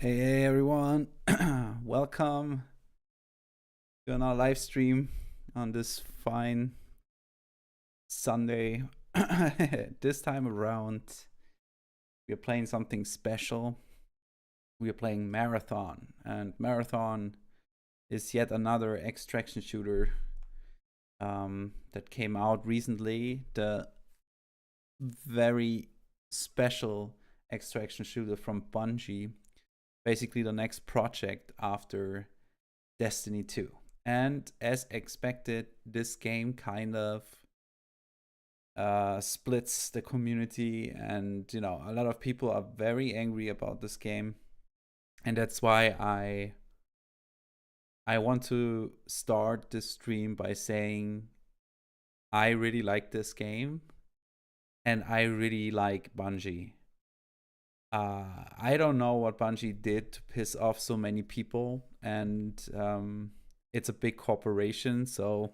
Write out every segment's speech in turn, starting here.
Hey everyone, welcome to another live stream on this fine Sunday. This time around, we are playing something special. We are playing Marathon, and Marathon is yet another extraction shooter that came out recently. The very special extraction shooter from Bungie, basically the next project after Destiny 2. And as expected, this game kind of splits the community, and a lot of people are very angry about this game, and that's why I want to start this stream by saying I really like this game and I really like Bungie. I don't know what Bungie did to piss off so many people, and it's a big corporation, so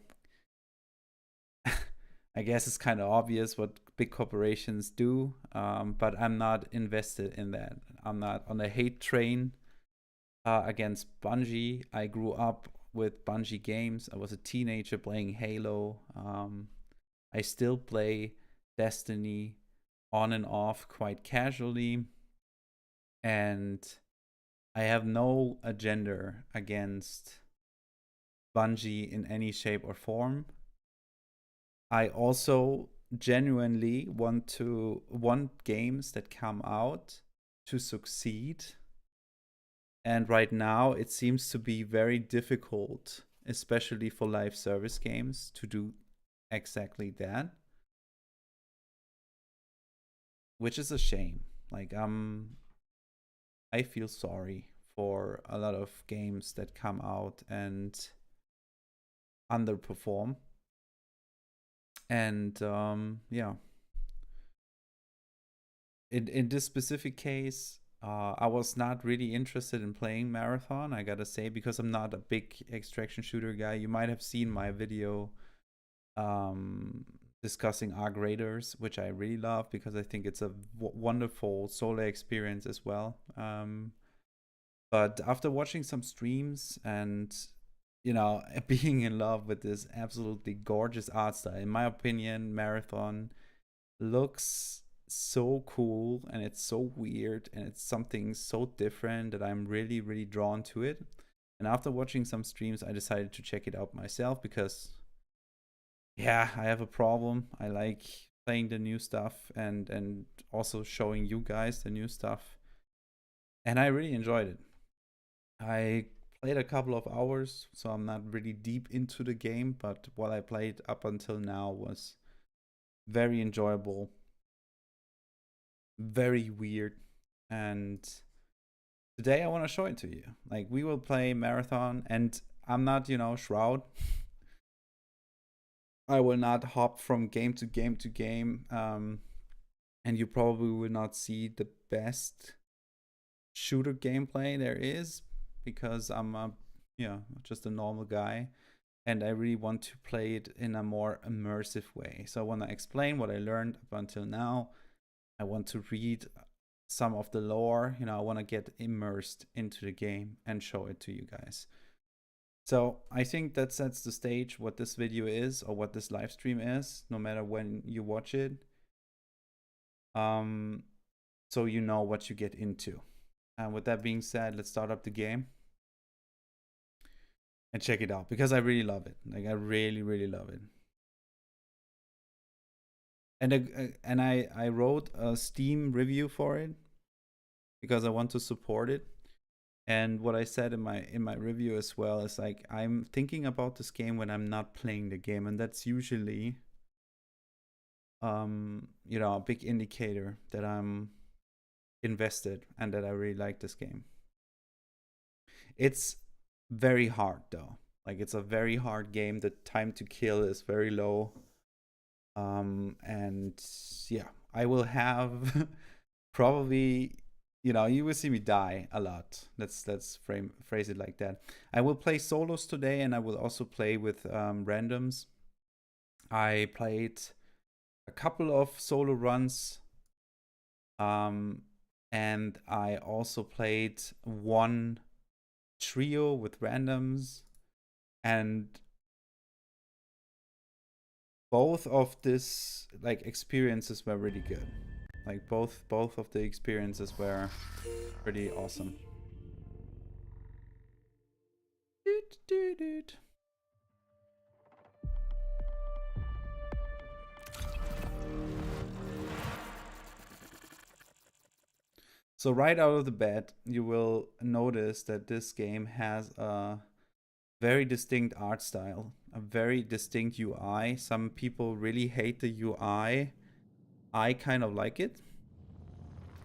I guess it's kind of obvious what big corporations do, but I'm not invested in that. I'm not on the hate train against Bungie. I grew up with Bungie games. I was a teenager playing Halo. I still play Destiny on and off quite casually, and I have no agenda against Bungie in any shape or form. I also genuinely want games that come out to succeed. And right now it seems to be very difficult, especially for live service games, to do exactly that. Which is a shame. Like I feel sorry for a lot of games that come out and underperform. And yeah, in this specific case, I was not really interested in playing Marathon, I gotta say, because I'm not a big extraction shooter guy. You might have seen my video discussing Arc Raiders, which I really love because I think it's a wonderful solo experience as well. But after watching some streams and being in love with this absolutely gorgeous art style, in my opinion, Marathon looks so cool and it's so weird and it's something so different that I'm really, really drawn to it. And after watching some streams, I decided to check it out myself because, yeah, I have a problem. I like playing the new stuff and also showing you guys the new stuff. And I really enjoyed it. I played a couple of hours, so I'm not really deep into the game, but what I played up until now was very enjoyable, very weird, and today I want to show it to you. Like, we will play Marathon, and I'm not, Shroud. I will not hop from game to game to game, and you probably will not see the best shooter gameplay there is because I'm just a normal guy, and I really want to play it in a more immersive way. So I want to explain what I learned up until now. I want to read some of the lore. I want to get immersed into the game and show it to you guys. So I think that sets the stage what this video is or what this live stream is, no matter when you watch it. So you know what you get into. And with that being said, let's start up the game and check it out because I really love it. Like, I really, really love it. And I wrote a Steam review for it because I want to support it. And what I said in my review as well is, like, I'm thinking about this game when I'm not playing the game, and that's usually a big indicator that I'm invested and that I really like this game. It's very hard though. Like, it's a very hard game. The time to kill is very low. And yeah, I will have probably, you will see me die a lot. Let's phrase it like that. I will play solos today, and I will also play with randoms. I played a couple of solo runs and I also played one trio with randoms, and both of this like experiences were really good. Like both of the experiences were pretty awesome. So right out of the bat, you will notice that this game has a very distinct art style, a very distinct UI. Some people really hate the UI. I kind of like it.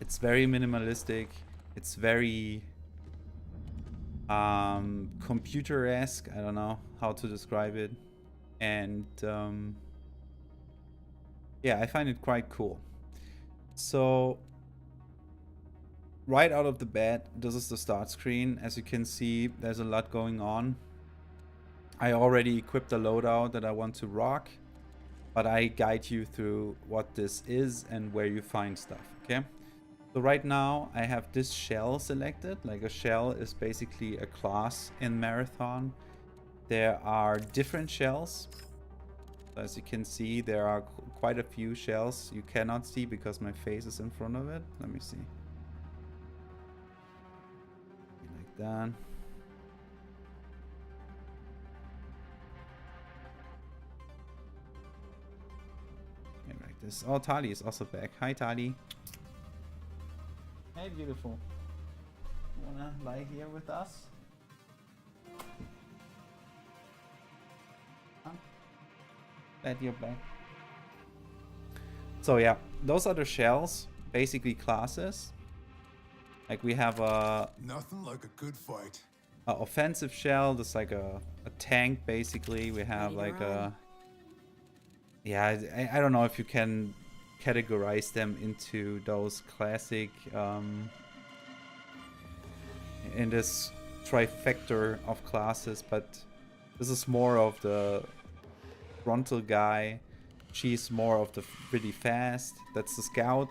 It's very minimalistic. It's very computer-esque. I don't know how to describe it. And yeah, I find it quite cool. So right out of the bat, this is the start screen. As you can see, there's a lot going on. I already equipped the loadout that I want to rock, but I guide you through what this is and where you find stuff, okay? So right now I have this shell selected. Like a shell is basically a class in Marathon. There are different shells. As you can see, there are quite a few shells you cannot see because my face is in front of it. Let me see. Like that. Maybe like this. Oh, Tali is also back. Hi, Tali. Hey, beautiful. You wanna lie here with us? Glad you're back. So yeah, those are the shells, basically classes. Like we have a nothing like a good fight. A offensive shell. That's like a tank basically. We have like a I don't know if you can categorize them into those classic in this trifecta of classes, but this is more of the frontal guy. She's more of the really fast. That's the scout.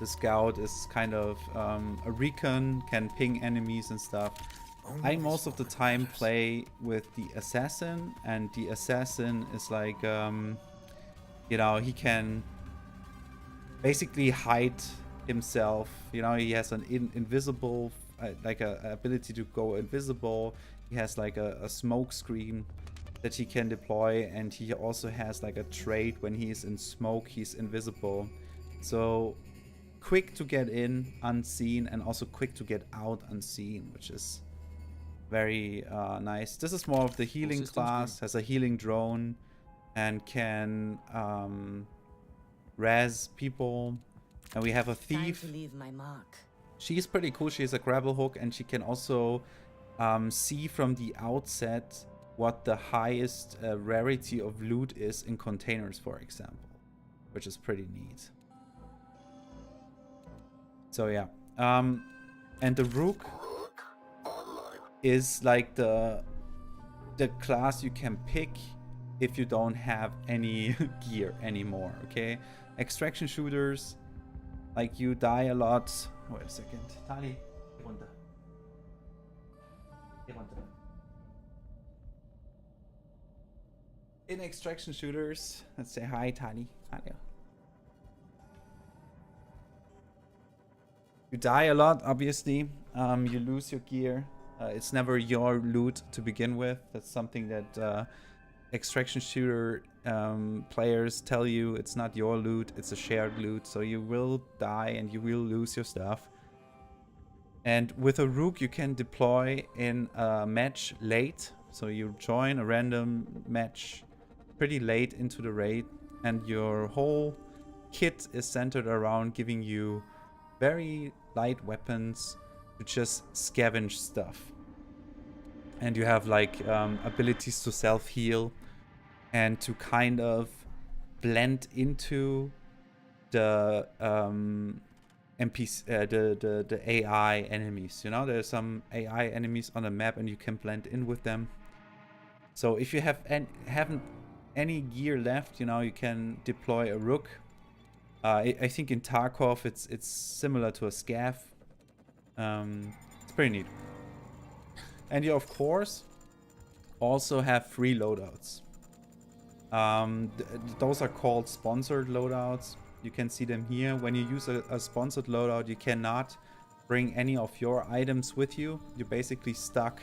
The scout is kind of a recon, can ping enemies and stuff. I most of the time play with the assassin, and the assassin is like you know, he can basically hide himself. You know, he has an invisible like a ability to go invisible. He has like a smoke screen that he can deploy, and he also has like a trait when he's in smoke, he's invisible. So quick to get in unseen, and also quick to get out unseen, which is very nice. This is more of the healing class, has a healing drone, and can raz people. And we have a thief. Time to leave my mark. She's pretty cool. She has a grapple hook, and she can also see from the outset what the highest rarity of loot is in containers, for example, which is pretty neat. So yeah, and the Rook is like the class you can pick if you don't have any gear anymore. Okay, extraction shooters, like you die a lot. Wait a second, Tali. In extraction shooters, let's say hi, Tali. Hello. You die a lot, obviously. You lose your gear. It's never your loot to begin with. That's something that extraction shooter players tell you. It's not your loot, it's a shared loot. So you will die and you will lose your stuff. And with a Rook, you can deploy in a match late. So you join a random match pretty late into the raid, and your whole kit is centered around giving you very light weapons to just scavenge stuff. And you have like abilities to self-heal and to kind of blend into the NPC, the AI enemies. You know, there's some AI enemies on the map, and you can blend in with them. So if you haven't any gear left, you know, you can deploy a Rook I think in Tarkov it's similar to a scav. It's pretty neat. And you of course also have free loadouts. Those are called sponsored loadouts. You can see them here. When you use a sponsored loadout, you cannot bring any of your items with you. You're basically stuck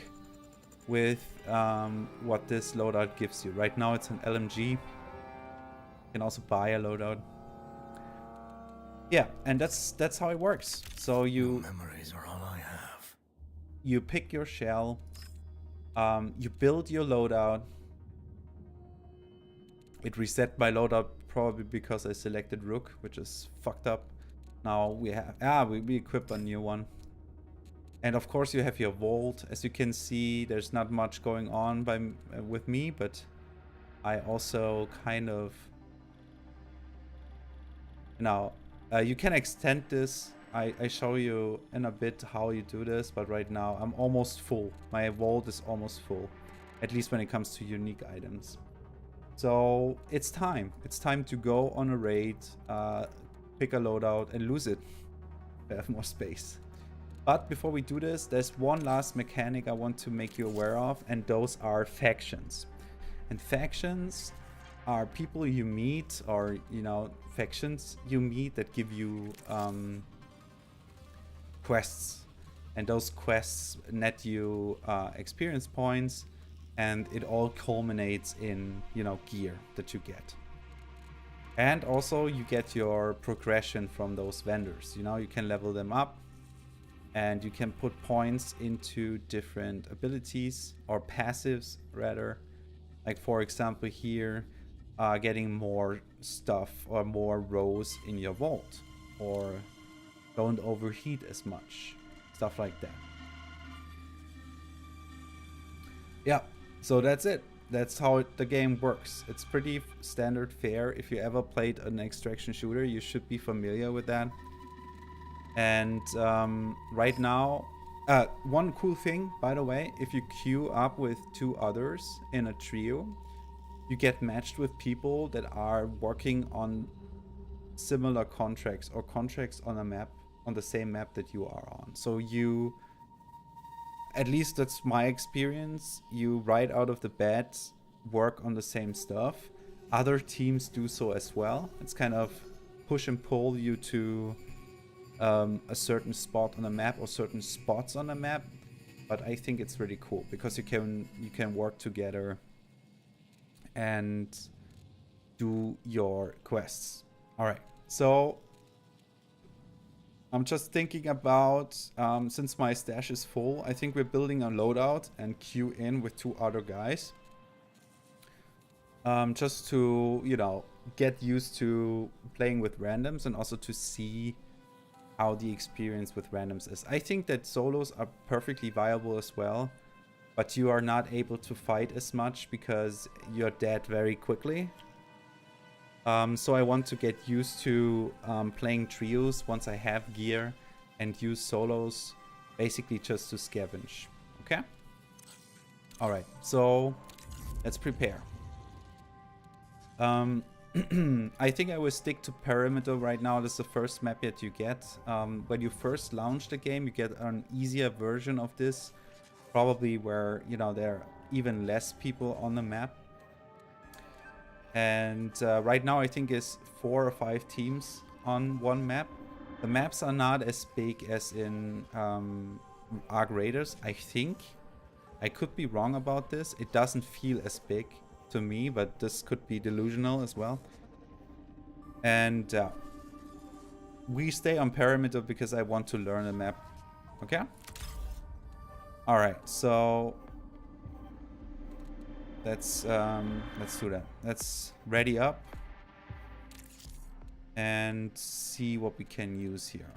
with what this loadout gives you. Right now it's an LMG. You can also buy a loadout. Yeah, and that's how it works. So you Memories are all I have. you pick your shell, you build your loadout. It reset my loadout probably because I selected Rook, which is fucked up. Now we have we equipped a new one. And of course you have your vault. As you can see, there's not much going on with me, but I also kind of you can extend this. I show you in a bit how you do this, but right now I'm almost full. My vault is almost full, at least when it comes to unique items. So it's time. It's time to go on a raid, pick a loadout and lose it. I have more space. But before we do this, there's one last mechanic I want to make you aware of, and those are factions. And factions are people you meet, or factions you meet that give you quests, and those quests net you experience points, and it all culminates in gear that you get. And also you get your progression from those vendors. You can level them up, and you can put points into different abilities or passives rather. Like for example here, getting more stuff or more rows in your vault, or don't overheat as much, stuff like that. Yeah, so that's it. That's how the game works. It's pretty standard fare. If you ever played an extraction shooter, you should be familiar with that. And right now, one cool thing, by the way, if you queue up with 2 others in a trio, you get matched with people that are working on similar contracts or contracts on a map, on the same map that you are on. So you, at least that's my experience, you right out of the bat work on the same stuff. Other teams do so as well. It's kind of push and pull you to a certain spot on the map or certain spots on the map. But I think it's really cool because you can work together and do your quests. All right, so I'm just thinking about, since my stash is full, I think we're building a loadout and queue in with 2 other guys. Just to, get used to playing with randoms and also to see how the experience with randoms is. I think that solos are perfectly viable as well, but you are not able to fight as much because you're dead very quickly. So I want to get used to playing trios once I have gear, and use solos basically just to scavenge. Okay? Alright, so let's prepare. I think I will stick to Perimeter right now. This is the first map that you get. When you first launch the game, you get an easier version of this. Probably where, there are even less people on the map. And right now I think it's 4 or 5 teams on one map. The maps are not as big as in Arc Raiders, I think. I could be wrong about this. It doesn't feel as big to me, but this could be delusional as well. And we stay on Perimeter because I want to learn the map. Okay? Alright, so let's do that. Let's ready up and see what we can use here.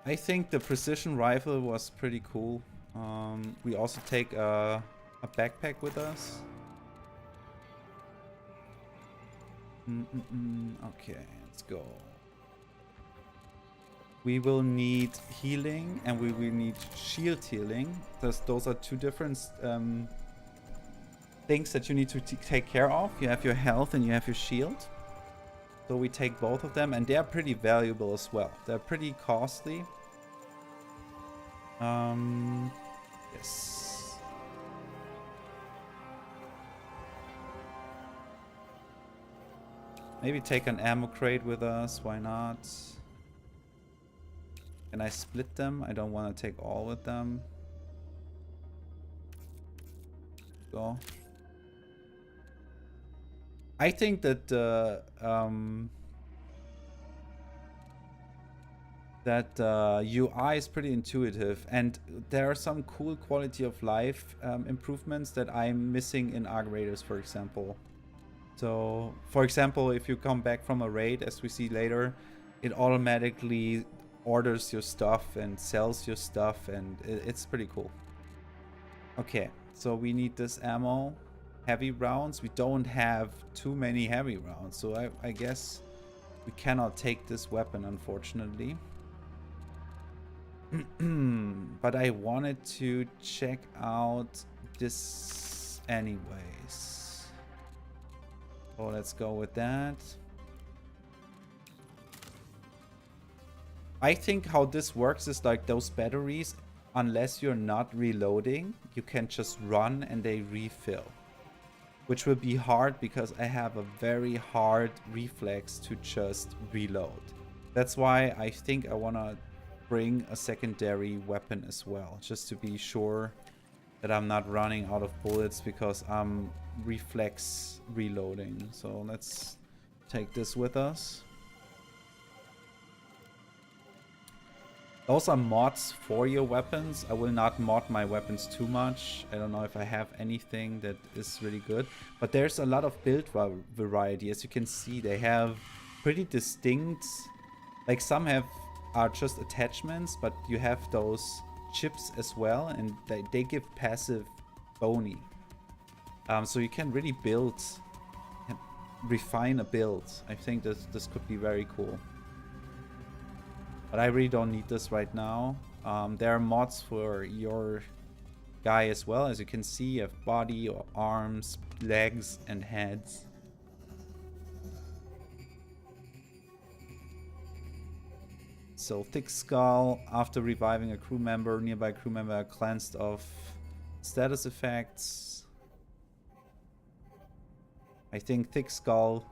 I think the precision rifle was pretty cool. We also take a backpack with us. Okay, let's go. We will need healing and we will need shield healing. Those are 2 different things that you need to take care of. You have your health and you have your shield. So we take both of them, and they are pretty valuable as well. They're pretty costly. Yes. Maybe take an ammo crate with us. Why not? Can I split them? I don't want to take all with them. Go. I think that UI is pretty intuitive, and there are some cool quality of life improvements that I'm missing in Arc Raiders, for example. So, for example, if you come back from a raid, as we see later, it automatically orders your stuff and sells your stuff, and it's pretty cool. Okay, so we need this ammo. Heavy rounds. We don't have too many heavy rounds, so I guess we cannot take this weapon, unfortunately. But I wanted to check out this anyways. So let's go with that. I think how this works is like those batteries, unless you're not reloading, you can just run and they refill. Which will be hard because I have a very hard reflex to just reload. That's why I think I want to bring a secondary weapon as well. Just to be sure that I'm not running out of bullets because I'm reflex reloading. So let's take this with us. Those are mods for your weapons. I will not mod my weapons too much. I don't know if I have anything that is really good. But there's a lot of build variety. As you can see, they have pretty distinct... Like some are just attachments, but you have those chips as well. And they give passive boni. So you can really build... refine a build. I think this could be very cool. But I really don't need this right now. There are mods for your guy as well. As you can see, you have body, or arms, legs, and heads. So, thick skull. After reviving a crew member, nearby crew member are cleansed of status effects. I think thick skull...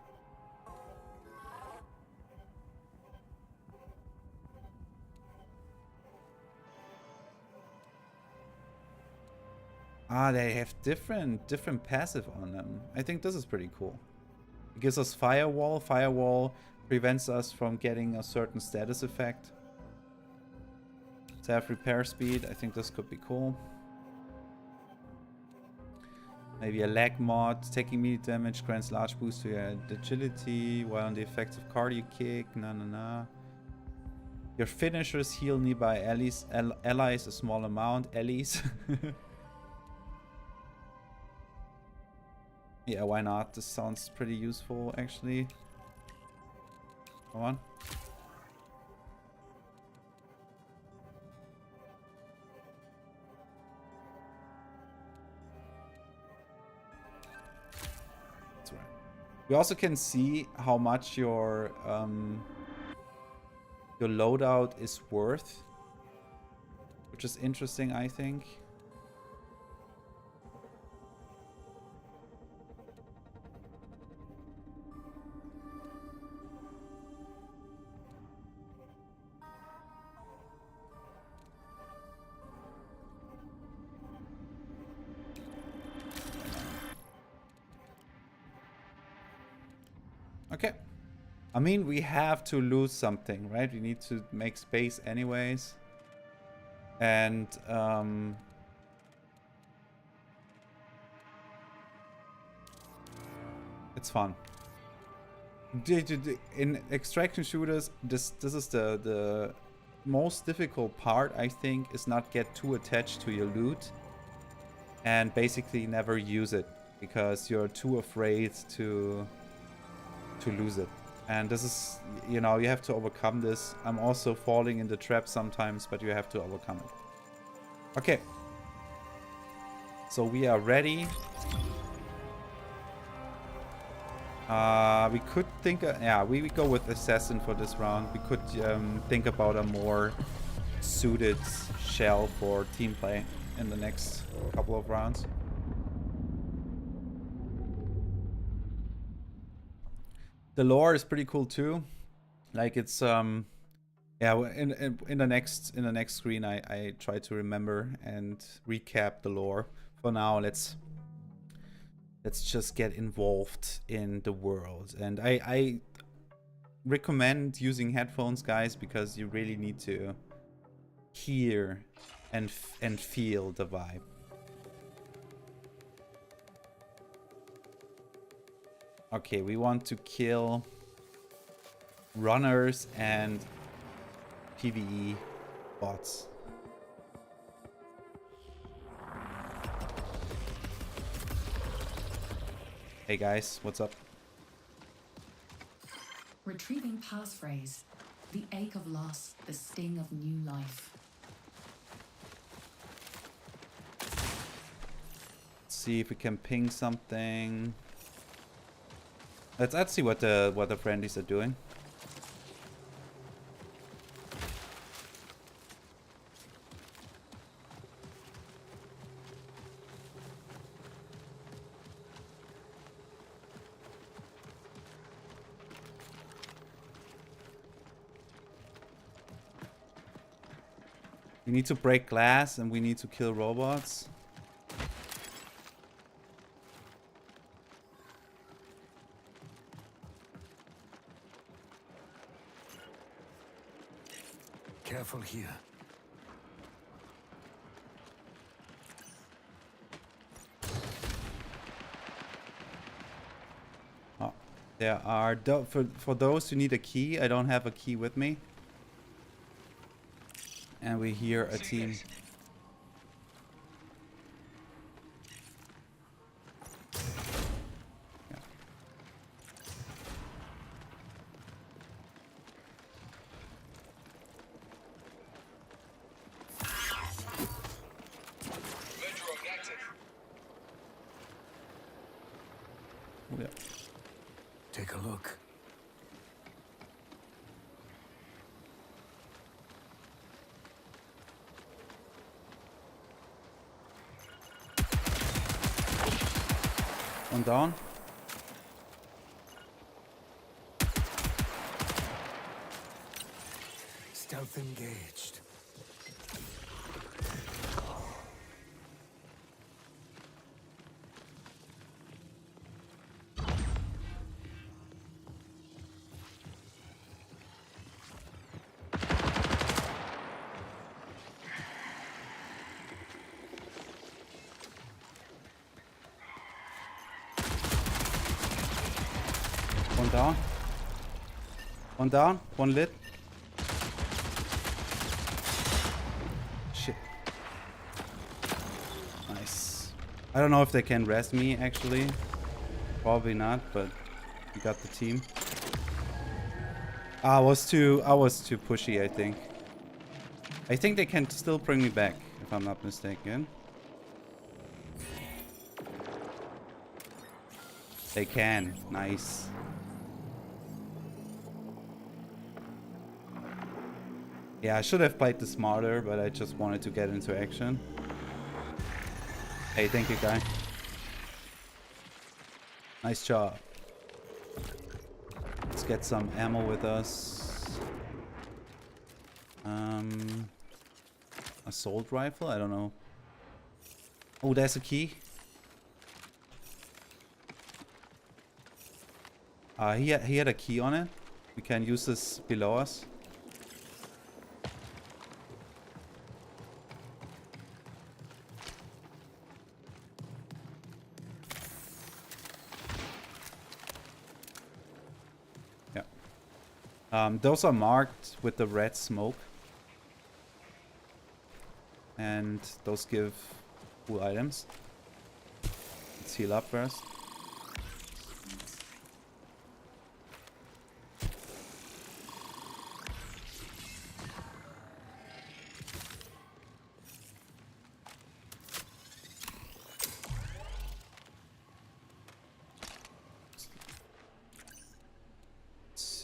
Ah, they have different passive on them. I think this is pretty cool. It gives us firewall. Firewall prevents us from getting a certain status effect. Self repair speed. I think this could be cool. Maybe a lag mod. Taking immediate damage grants large boost to your agility while on the effects of cardio kick. Nah. Your finishers heal nearby allies a small amount. Allies. Yeah, why not? This sounds pretty useful, actually. Come on. That's right. We also can see how much your loadout is worth, which is interesting, I think. Okay. I mean, we have to lose something, right? We need to make space anyways. And, it's fun. In extraction shooters, this is the most difficult part, I think, is not get too attached to your loot. And basically never use it. Because you're too afraid to lose it. And this is, you know, you have to overcome this. I'm also falling in the trap sometimes, but you have to overcome it. Okay. So we are ready We could think, yeah, we go with assassin for this round. We could think about a more suited shell for team play in the next couple of rounds. The lore is pretty cool too. Like it's yeah, in the next screen I try to remember and recap the lore. For now, let's just get involved in the world. And I recommend using headphones, guys, because you really need to hear and feel the vibe. Okay, we want to kill runners and PvE bots. Hey guys, what's up? Retrieving passphrase. The ache of loss, the sting of new life. Let's see if we can ping something. Let's see what the friendlies are doing. We need to break glass and we need to kill robots. Careful here. Oh, there are for those who need a key. I don't have a key with me. And we hear a team. Yeah. Oh, yeah. Take a look. One down. Stealth engaged. One down. One down. One lit. Shit. Nice. I don't know if they can rest me actually. Probably not, but we got the team. I was too pushy, I think. I think they can still bring me back, if I'm not mistaken. They can. Nice. Yeah, I should have played this smarter, but I just wanted to get into action. Hey, thank you, guy. Nice job. Let's get some ammo with us. Assault rifle? I don't know. Oh, there's a key. He had a key on it. We can use this below us. Those are marked with the red smoke. And those give cool items. Let's heal up first.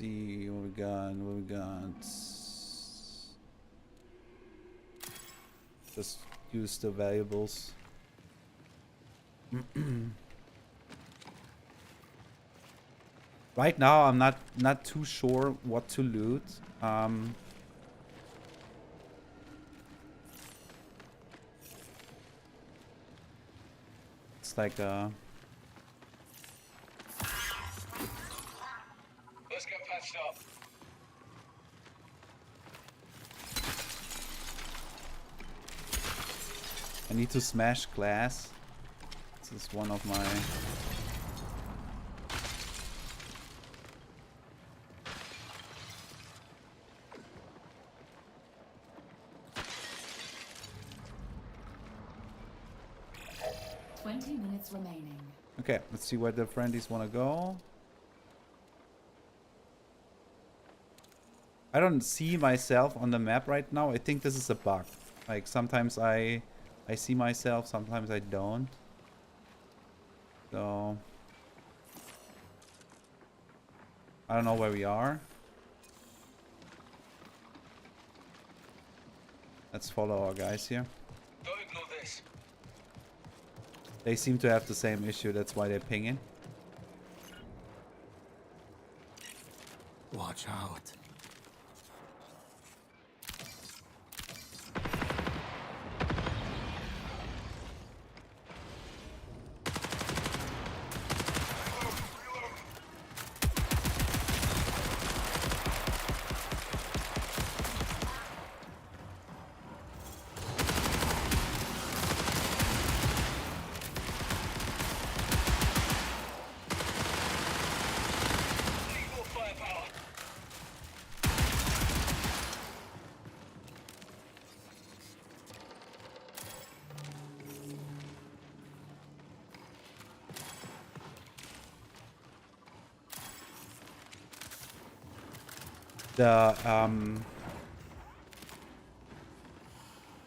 see what we got. What we got. Just use the valuables. Right now, I'm not too sure what to loot. It's like Let's get patched up. I need to smash glass. This is one of my... remaining. Okay, let's see where the friendlies want to go. I don't see myself on the map right now. I think this is a bug. Like sometimes I see myself, sometimes I don't. So I don't know where we are. Let's follow our guys here. Don't ignore this. They seem to have the same issue, that's why they're pinging. Watch out.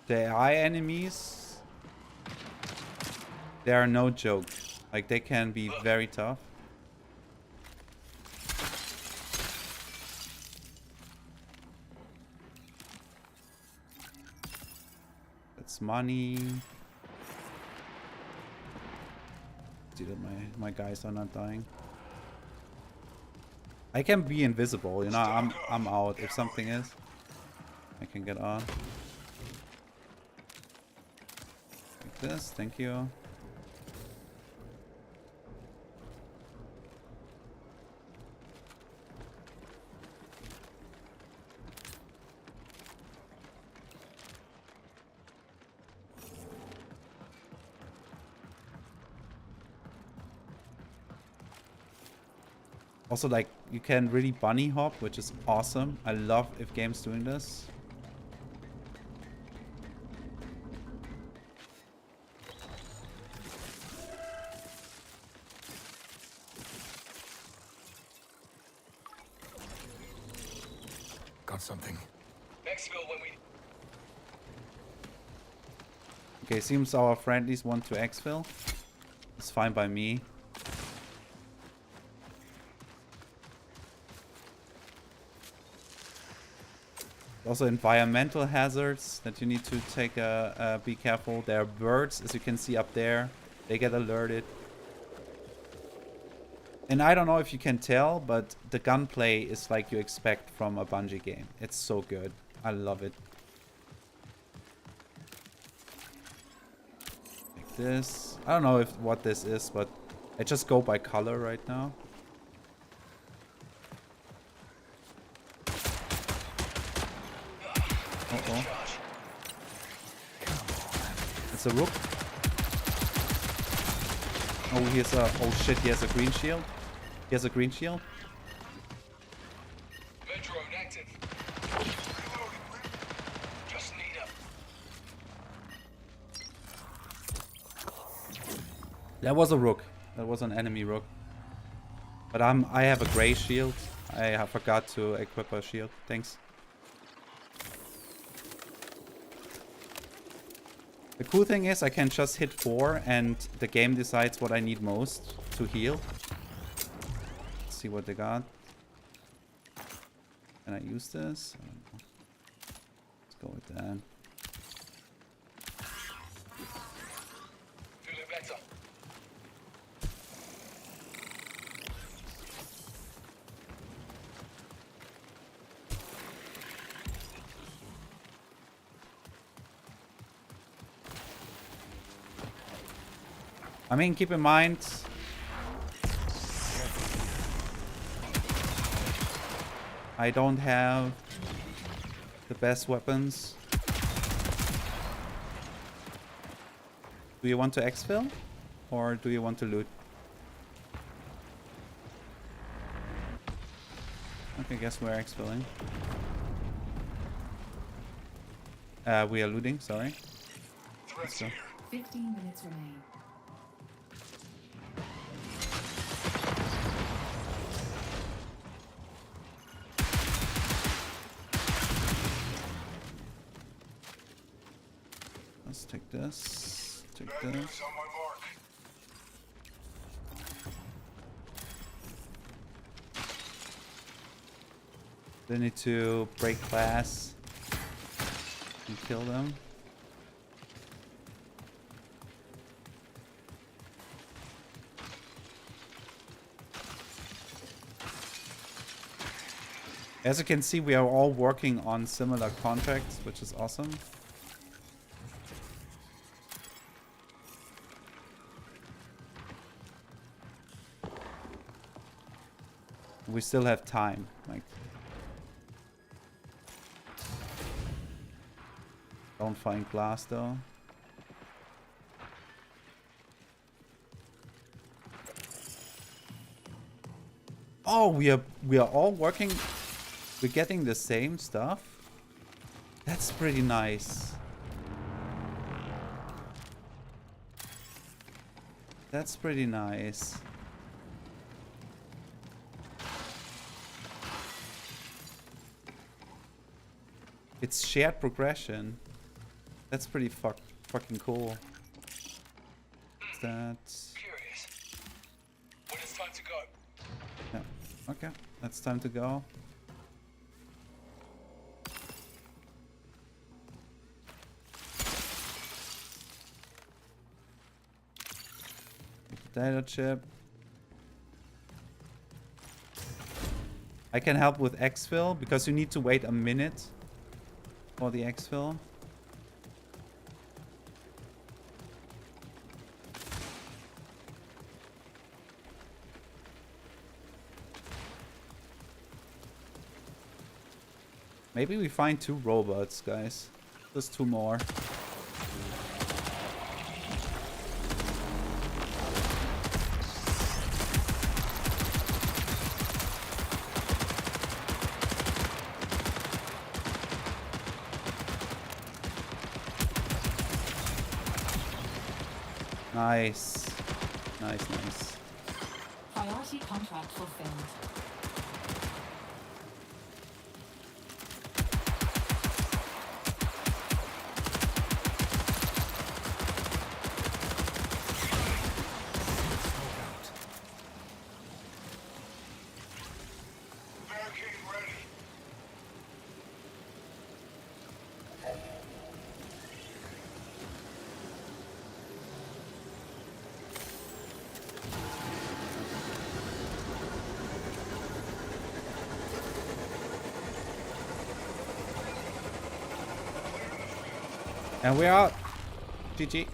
The AI enemies, they are no joke. Like they can be very tough. That's money. See that my guys are not dying. I can be invisible, you know, I'm out. If something is, I can get on. Like this, thank you. Also, like, you can really bunny hop, which is awesome. I love if games doing this. Got something. Exfil when we... Okay, seems our friendlies want to exfil. It's fine by me. Also environmental hazards that you need to take be careful. There are birds, as you can see up there. They get alerted. And I don't know if you can tell, but the gunplay is like you expect from a Bungie game. It's so good. I love it. Like this. I don't know what this is, but I just go by color right now. Uh-oh. It's a rook. Oh, here's a... Oh shit, he has a green shield. He has a green shield. Drone active. Just need up. That was a rook. That was an enemy rook. But I have a gray shield. I forgot to equip a shield. Thanks. The cool thing is I can just hit 4 and the game decides what I need most to heal. Let's see what they got. use this? I don't know. Let's go with that. Feeling better. I mean, keep in mind, I don't have the best weapons. Do you want to exfil? Or do you want to loot? Okay, guess we're exfilling. We are looting, sorry. Threats go. here. 15 minutes remain. Let's take this. Take Bad this. news on my mark. They need to break glass and kill them. As you can see, we are all working on similar contracts, which is awesome. We still have time, like, don't find glass though. Oh, we are all working. We're getting the same stuff. That's pretty nice. That's pretty nice. It's shared progression. That's pretty fucking cool. What's that? Curious. When it's time to go. Yeah. Okay. That's time to go. Potato chip. I can help with exfil because you need to wait a minute for the exfil. Maybe we find 2 robots, guys. Just 2 more. Nice. Nice, nice. Priority contract fulfilled. Barricade ready. And we're out. GG.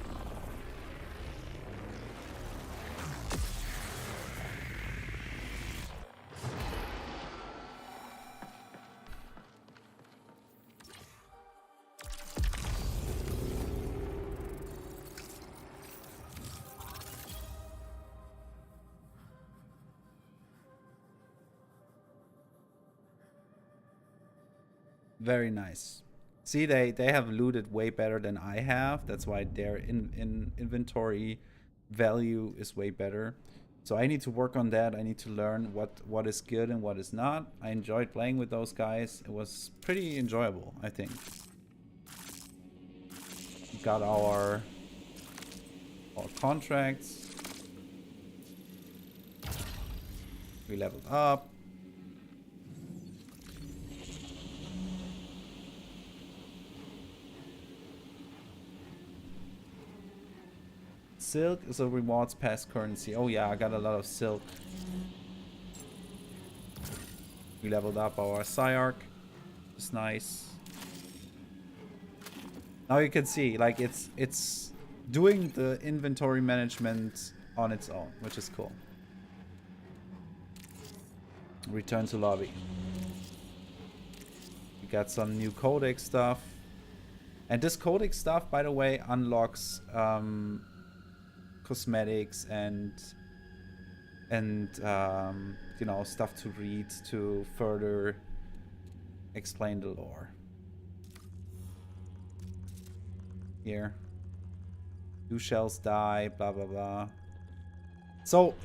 Very nice. See, they have looted way better than I have. That's why their in inventory value is way better. So I need to work on that. I need to learn what is good and what is not. I enjoyed playing with those guys. It was pretty enjoyable, I think. Got our contracts. We leveled up. Silk is a rewards past currency. Oh yeah, I got a lot of silk. We leveled up our Psyarch. It's nice. Now you can see, like, it's doing the inventory management on its own, which is cool. Return to lobby. We got some new codex stuff. And this codex stuff, by the way, unlocks cosmetics and you know, stuff to read to further explain the lore. Here. 2 shells die, blah blah blah. So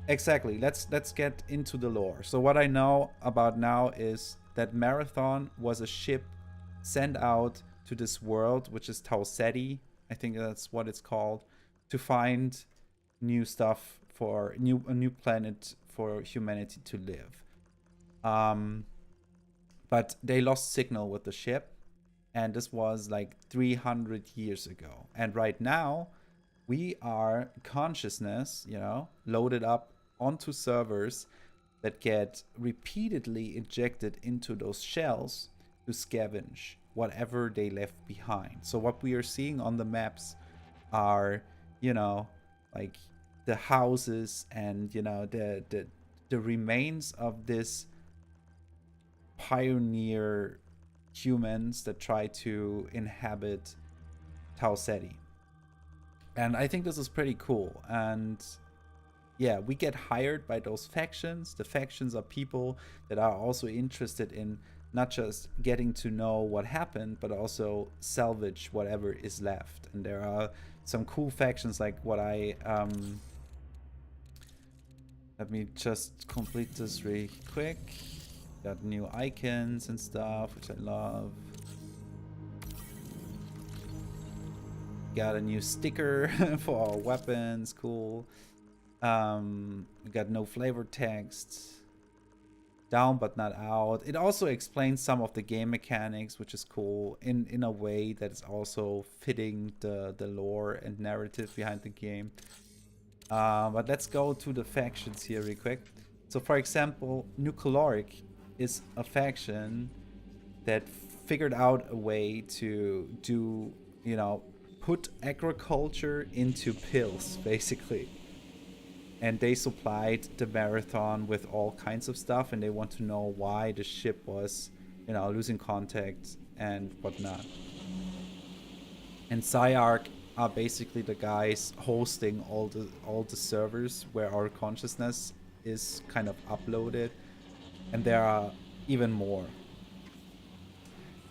exactly, let's get into the lore. So what I know about now is that Marathon was a ship sent out to this world, which is Tau Ceti, I think that's what it's called, to find new stuff for a new planet for humanity to live. But they lost signal with the ship, and this was like 300 years ago. And right now, we are consciousness, you know, loaded up onto servers that get repeatedly injected into those shells to scavenge whatever they left behind. So what we are seeing on the maps are, you know, like the houses and, you know, the remains of this pioneer humans that try to inhabit Tau Ceti. And I think this is pretty cool. And yeah, we get hired by those factions. The factions are people that are also interested in not just getting to know what happened, but also salvage whatever is left. And there are some cool factions like what I let me just complete this really quick. Got new icons and stuff, which I love. Got a new sticker for our weapons, cool. We got no flavor text. Down but not out. It also explains some of the game mechanics, which is cool in a way that is also fitting the lore and narrative behind the game. But let's go to the factions here real quick. So for example, Nuclearic is a faction that figured out a way to do, you know, put agriculture into pills, basically. And they supplied the Marathon with all kinds of stuff, and they want to know why the ship was, you know, losing contact and whatnot. And Psyarch are basically the guys hosting all the servers where our consciousness is kind of uploaded, and there are even more.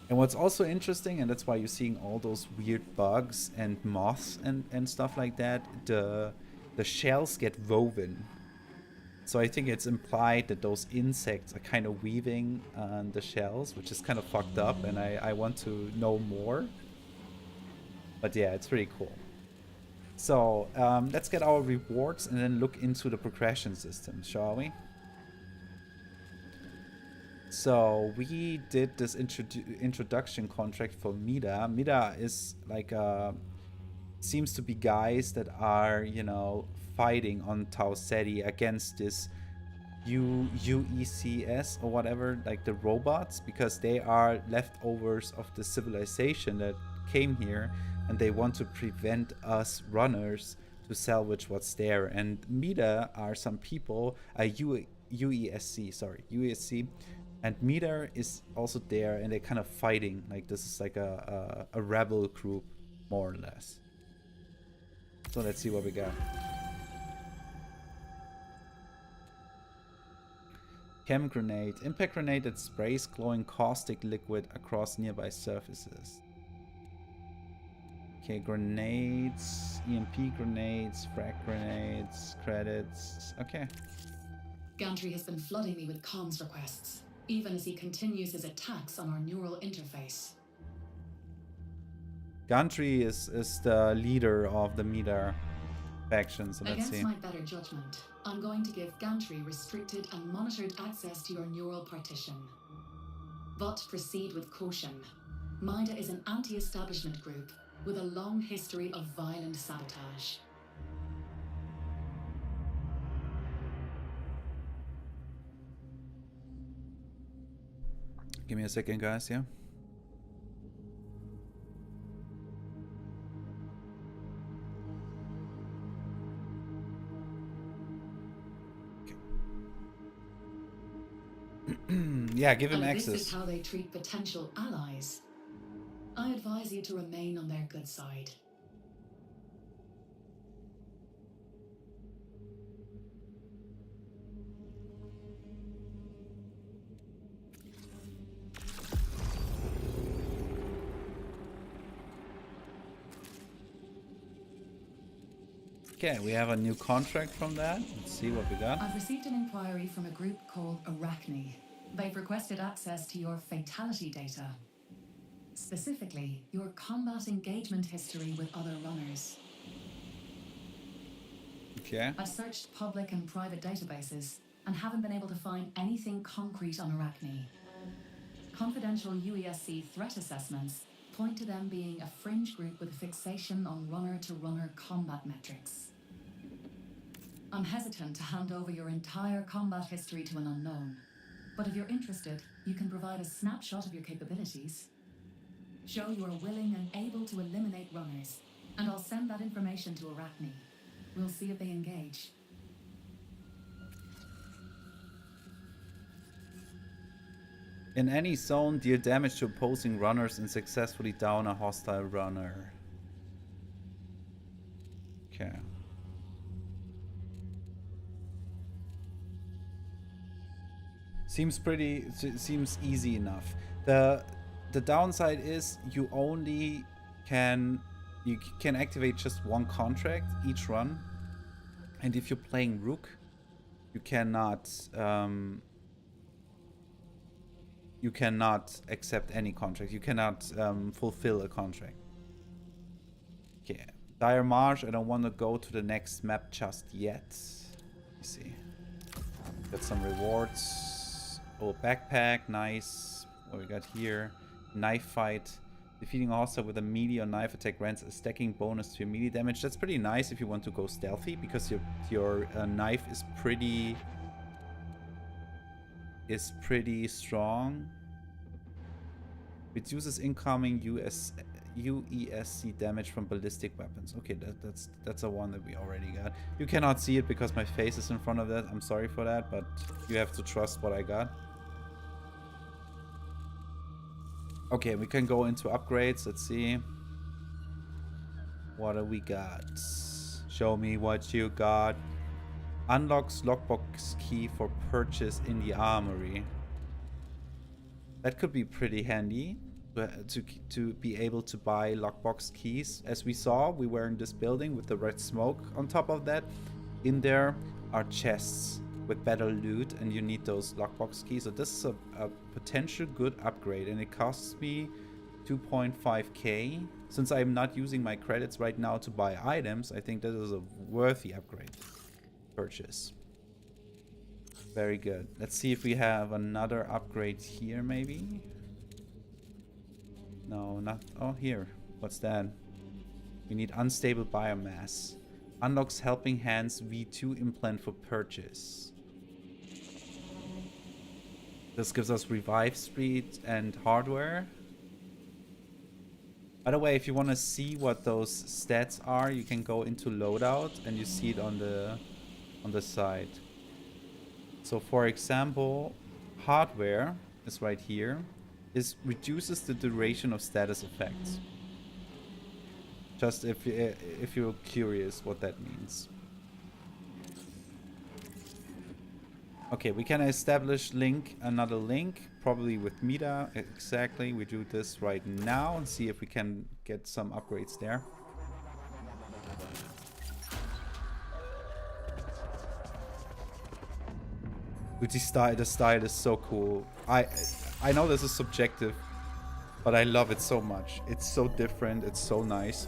And what's also interesting, and that's why you're seeing all those weird bugs and moths and stuff like that, the shells get woven. So I think it's implied that those insects are kind of weaving on the shells, which is kind of fucked up, and I want to know more. But yeah, it's pretty cool. So let's get our rewards and then look into the progression system, shall we? So we did this introduction contract for Mida. Mida is like seems to be guys that are, you know, fighting on Tau Ceti against this UECS or whatever, like the robots, because they are leftovers of the civilization that came here, and they want to prevent us runners to salvage what's there. And Mida are some people, UESC, and Mida is also there, and they're kind of fighting. Like this is like a rebel group, more or less. So let's see what we got. Chem grenade. Impact grenade that sprays glowing caustic liquid across nearby surfaces. Okay, grenades, EMP grenades, frag grenades, credits. Okay. Gantry has been flooding me with comms requests, even as he continues his attacks on our neural interface. Gantry is the leader of the Mida faction, so let's see. Against my better judgment, I'm going to give Gantry restricted and monitored access to your neural partition. But proceed with caution. Mida is an anti-establishment group with a long history of violent sabotage. Give me a second, guys, yeah? Yeah, give him And access. this is how they treat potential allies. I advise you to remain on their good side. Okay, we have a new contract from that. Let's see what we got. I've received an inquiry from a group called Arachne. They've requested access to your fatality data. Specifically, your combat engagement history with other runners. Okay. I've searched public and private databases and haven't been able to find anything concrete on Arachne. Confidential UESC threat assessments point to them being a fringe group with a fixation on runner-to-runner combat metrics. I'm hesitant to hand over your entire combat history to an unknown, but if you're interested, you can provide a snapshot of your capabilities. Show you are willing and able to eliminate runners, and I'll send that information to Arachne. We'll see if they engage. In any zone, deal damage to opposing runners and successfully down a hostile runner. Okay. Seems easy enough. The downside is you can activate just one contract each run, and if you're playing Rook, you cannot accept any contract. You cannot fulfill a contract. Okay, Dire Marsh. I don't want to go to the next map just yet. Let me see. Got some rewards. Oh, backpack, nice. What we got here? Knife fight. Defeating a hostile with a melee or knife attack grants a stacking bonus to your melee damage. That's pretty nice if you want to go stealthy, because your knife is pretty strong. Reduces incoming UESC damage from ballistic weapons. Okay, that's a one that we already got. You cannot see it because my face is in front of that. I'm sorry for that, but you have to trust what I got. Okay, we can go into upgrades. Let's see. What do we got? Show me what you got. Unlocks lockbox key for purchase in the armory. That could be pretty handy to be able to buy lockbox keys. As we saw, we were in this building with the red smoke on top of that. In there are chests with better loot, and you need those lockbox keys. So this is a potential good upgrade, and it costs me 2.5k. Since I'm not using my credits right now to buy items, I think this is a worthy upgrade purchase. Very good. Let's see if we have another upgrade here, maybe. No, not. Oh, here. What's that? We need unstable biomass. Unlocks Helping Hands V2 implant for purchase. This gives us revive speed and hardware. By the way, if you want to see what those stats are, you can go into loadout and you see it on the side. So for example, hardware is right here. This reduces the duration of status effects. Just if you're curious what that means. Okay, we can establish another link, probably with Mita. Exactly, we do this right now and see if we can get some upgrades there. With the style is so cool. I know this is subjective, but I love it so much. It's so different, it's so nice.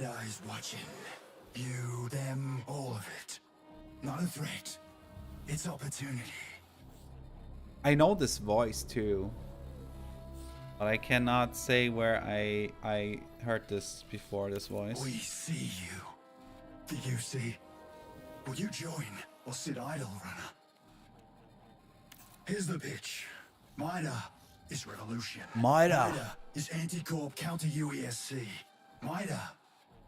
Eyes watching. View them, all of it. Not a threat. It's opportunity. I know this voice too, but I cannot say where I heard this before, this voice. We see you. Do you see? Will you join or sit idle, runner? Here's the pitch. Mida is revolution. Mida is anti-corp counter UESC. Mida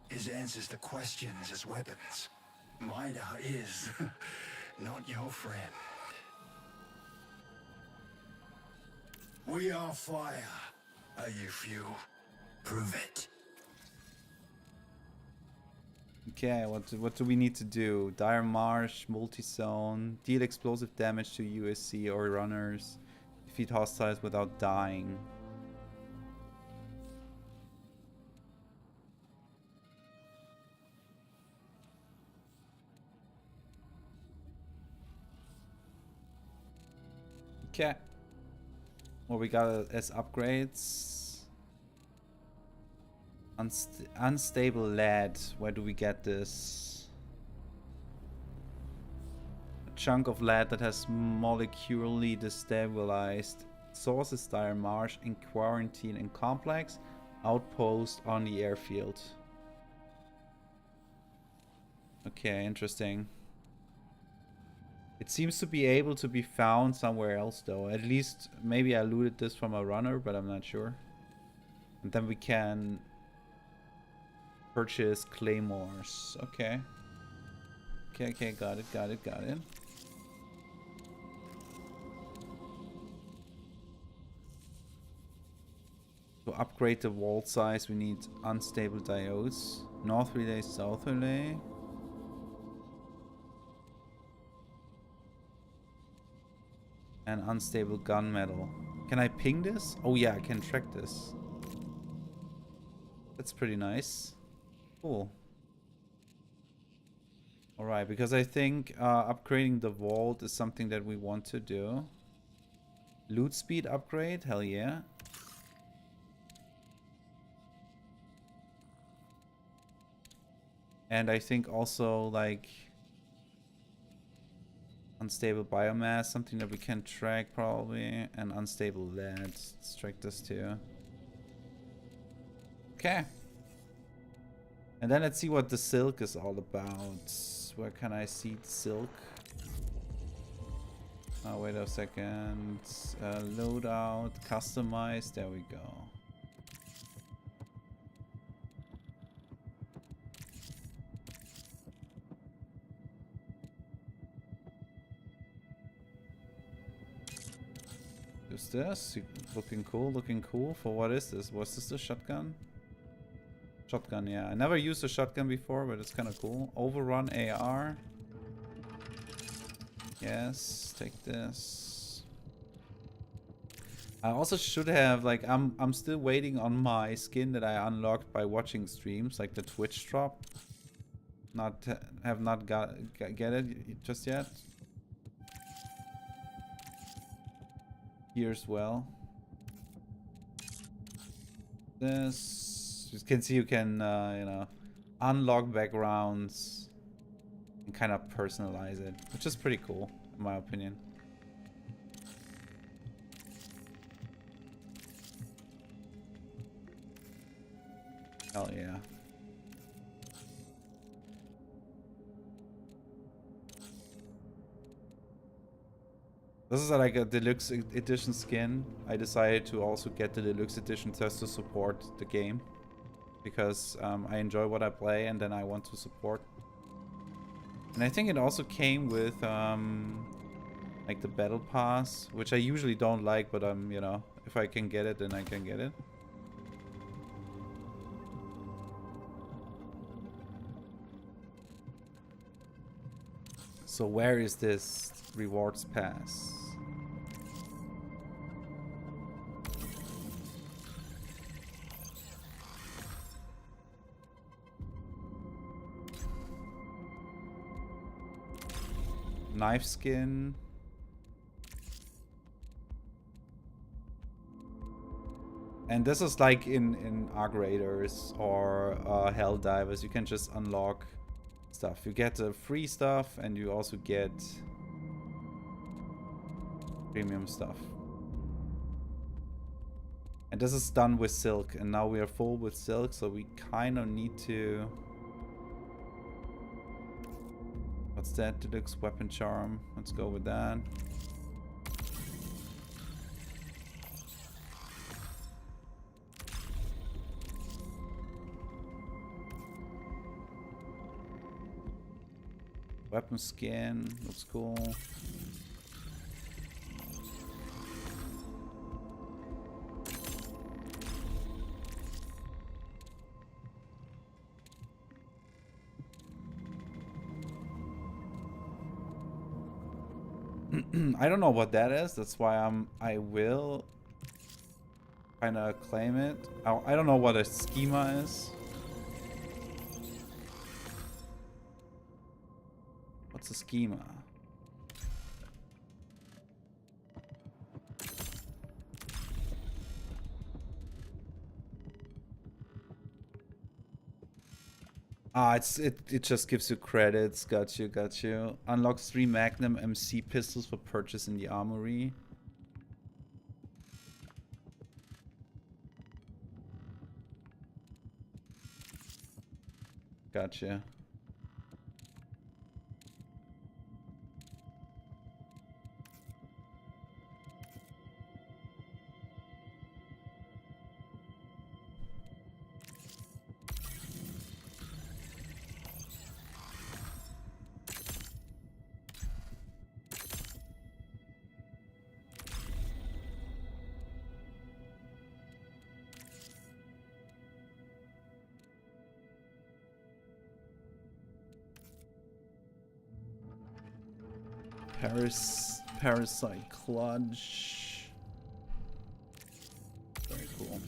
is answers to questions as weapons. Mida is not your friend. We are fire. Are you fuel? Prove it. Okay, what do we need to do? Dire Marsh, multi-zone, deal explosive damage to USC or runners, defeat hostiles without dying. Okay. What we got as upgrades? Unstable lead. Where do we get this? A chunk of lead that has molecularly destabilized. Source is Dire Marsh in quarantine and complex. Outpost on the airfield. Okay, interesting. It seems to be able to be found somewhere else though. At least maybe I looted this from a runner, but I'm not sure. And then we can purchase claymores. Okay. Okay, got it. To upgrade the vault size, we need unstable diodes. North relay, south relay. And unstable gunmetal. Can I ping this? Oh yeah, I can track this. That's pretty nice. Cool. Alright, because I think upgrading the vault is something that we want to do. Loot speed upgrade? Hell yeah. And I think also like unstable biomass, something that we can track probably, and unstable lead. Let's track this too. Okay. And then let's see what the silk is all about. Where can I see the silk? Oh, wait a second. Loadout, customize, there we go. Who's this? Looking cool. For what is this? Was this a shotgun? Shotgun, yeah. I never used a shotgun before, but it's kind of cool. Overrun AR. Yes, take this. I also should have, like, I'm still waiting on my skin that I unlocked by watching streams, like the Twitch drop. Have not get it just yet. Here as well. This. You can see you can, you know, unlock backgrounds and kind of personalize it, which is pretty cool, in my opinion. Hell yeah. This is like a deluxe edition skin. I decided to also get the deluxe edition just to support the game. Because I enjoy what I play and then I want to support. And I think it also came with like the battle pass, which I usually don't like, but you know, if I can get it, then I can get it. So where is this rewards pass? Knife skin. And this is like in Arc Raiders or Hell Divers. You can just unlock stuff. You get the free stuff and you also get premium stuff. And this is done with silk, and now we are full with silk, so we kind of need to... What's that? Deluxe weapon charm. Let's go with that. Weapon skin, looks cool. I don't know what that is. That's why I will kind of claim it. I don't know what a schema is. What's a schema? Ah, it just gives you credits. Got you, got you. Unlocks 3 Magnum MC pistols for purchase in the armory. Gotcha. Parasite Clutch. Very cool.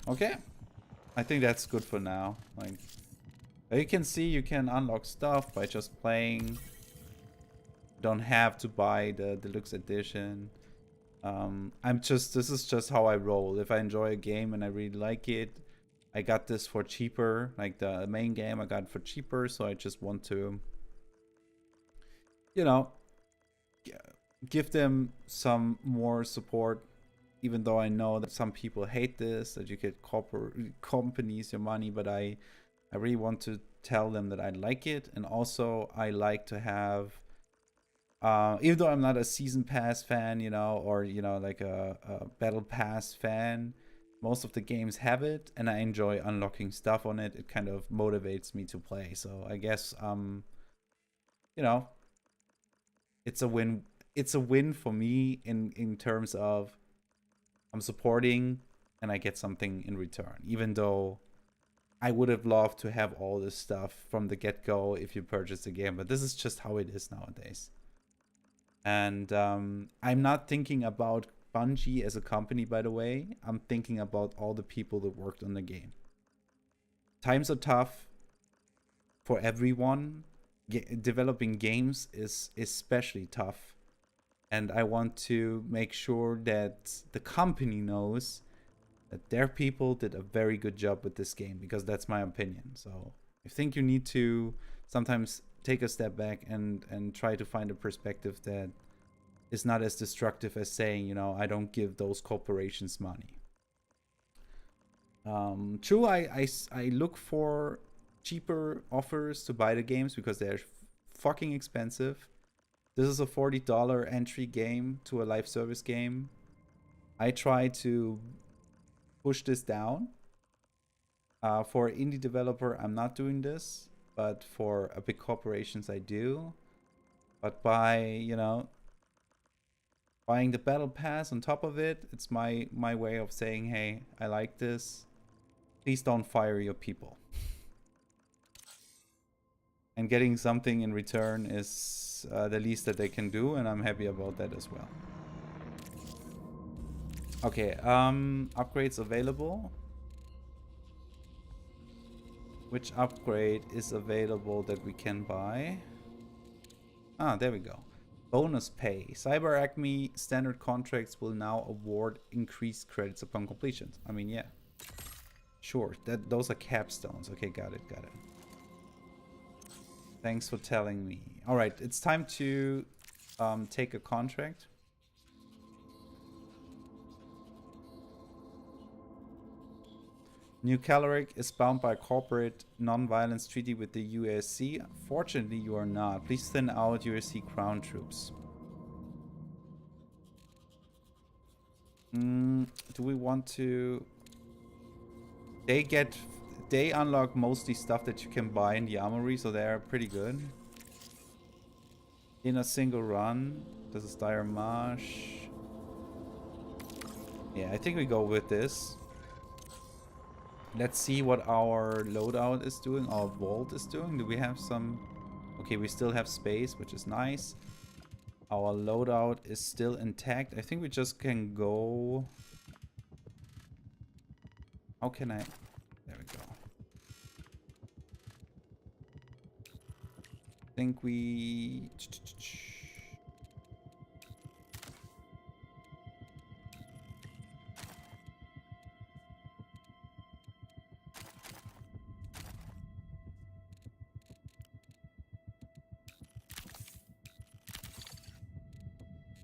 Okay. I think that's good for now. Like, you can see you can unlock stuff by just playing. Don't have to buy the deluxe edition. This is just how I roll. If I enjoy a game and I really like it, I got this for cheaper. Like the main game I got for cheaper, so I just want to, you know, give them some more support. Even though I know that some people hate this, that you get companies your money, but I really want to tell them that I like it. And also I like to have, even though I'm not a season pass fan, you know, or, you know, like a battle pass fan, most of the games have it and I enjoy unlocking stuff on it. It kind of motivates me to play. So I guess, you know, it's a win. It's a win for me in terms of, I'm supporting and I get something in return, even though I would have loved to have all this stuff from the get-go if you purchase the game, but this is just how it is nowadays. And I'm not thinking about Bungie as a company, by the way. I'm thinking about all the people that worked on the game. Times are tough for everyone. Developing games is especially tough. And I want to make sure that the company knows that their people did a very good job with this game, because that's my opinion. So I think you need to sometimes take a step back and try to find a perspective that is not as destructive as saying, you know, I don't give those corporations money. True, I look for cheaper offers to buy the games because they're fucking expensive. This is a $40 entry game to a live service game. I try to push this down. For an indie developer, I'm not doing this, but for a big corporations, I do. But by, you know, buying the battle pass on top of it, it's my way of saying, hey, I like this. Please don't fire your people. And getting something in return is the least that they can do, and I'm happy about that as well. Okay, upgrades available. Which upgrade is available that we can buy? Ah, there we go. Bonus pay. Cyber Acme standard contracts will now award increased credits upon completion. I mean, yeah. Sure, those are capstones. Okay, got it, got it. Thanks for telling me. All right, it's time to take a contract. New Caloric is bound by a corporate non-violence treaty with the USC. Fortunately, you are not. Please thin out USC crown troops. Do we want to... They unlock mostly stuff that you can buy in the armory, so they're pretty good. In a single run. This is Dire Marsh. Yeah, I think we go with this. Let's see what our loadout is doing, our vault is doing. Do we have some... Okay, we still have space, which is nice. Our loadout is still intact. I think we just can go... How can I... There we go. I think we...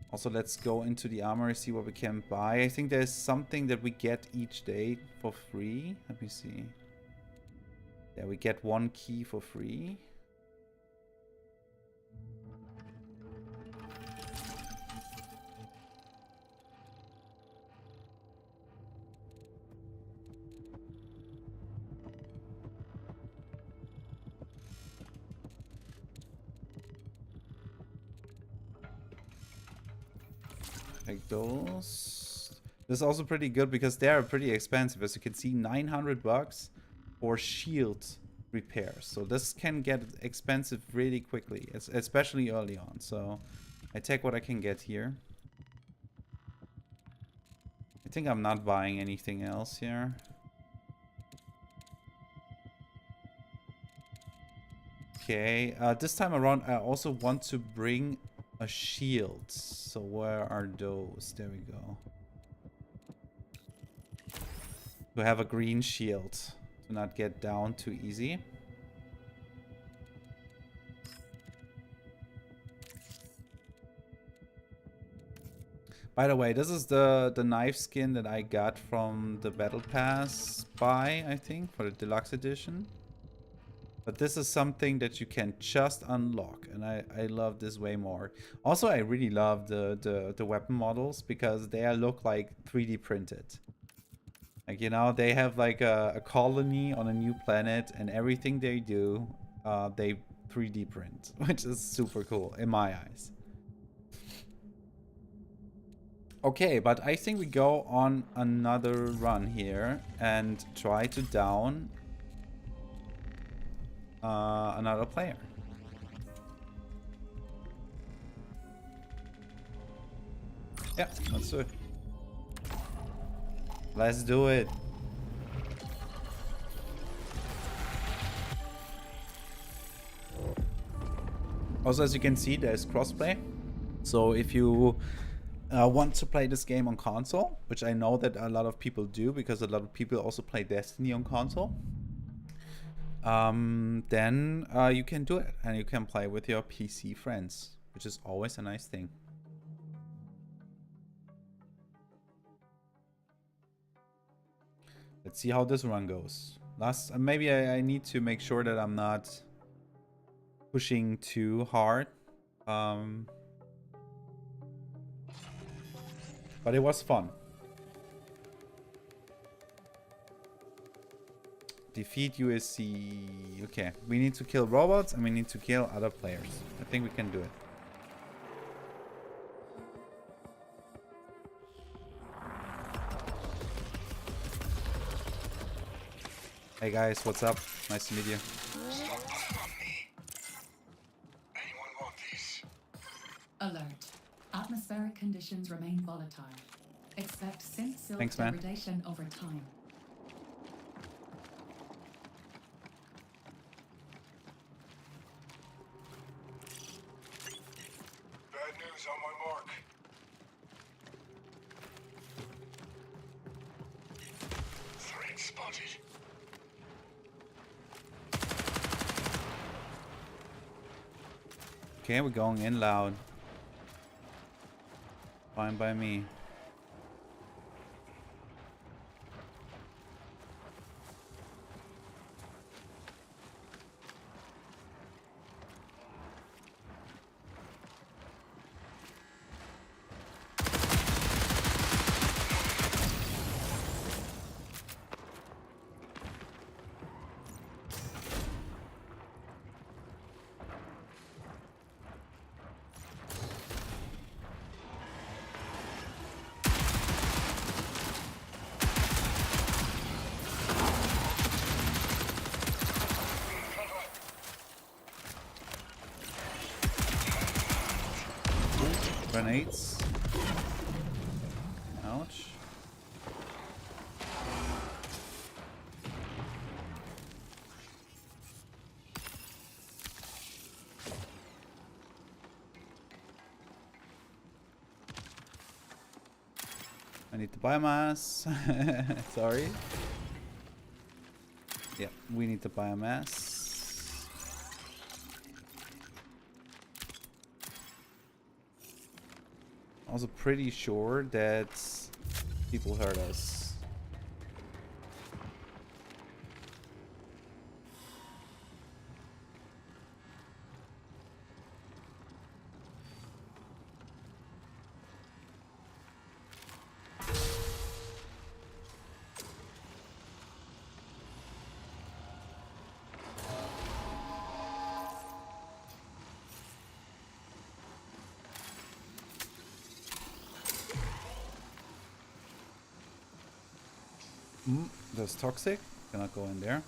Also, let's go into the armory, see what we can buy. I think there's something that we get each day for free. Let me see. Yeah, we get 1 key for free. Like those. This is also pretty good because they are pretty expensive. As you can see, 900 bucks for shield repairs. So this can get expensive really quickly, especially early on. So I take what I can get here. I think I'm not buying anything else here. Okay, this time around I also want to bring a shield. So where are those? There we go. To have a green shield to not get down too easy. By the way, this is the knife skin that I got from the Battle Pass buy, I think, for the Deluxe Edition. But this is something that you can just unlock, and I love this way more. Also, I really love the weapon models because they look like 3D printed. Like, you know, they have like a colony on a new planet, and everything they do, they 3D print, which is super cool in my eyes. Okay, but I think we go on another run here and try to down another player. Yeah, let's do it. Let's do it. Also, as you can see, there's crossplay. So if you want to play this game on console, which I know that a lot of people do because a lot of people also play Destiny on console, then you can do it and you can play with your PC friends, which is always a nice thing. Let's see how this run goes. Maybe I need to make sure that I'm not pushing too hard. But it was fun. Defeat USC. Okay, we need to kill robots and we need to kill other players. I think we can do it. Hey guys, what's up? Nice to meet you. Stop on me. Anyone want this? Alert. Atmospheric conditions remain volatile. Expect synth silt Thanks, man. degradation over time. is on my mark. Threat spotted. Okay, we're going in loud. Fine by me. Grenades. Ouch. I need the biomass. Sorry. Yeah, we need the biomass. Also pretty sure that people heard us. That's toxic. Cannot go in there.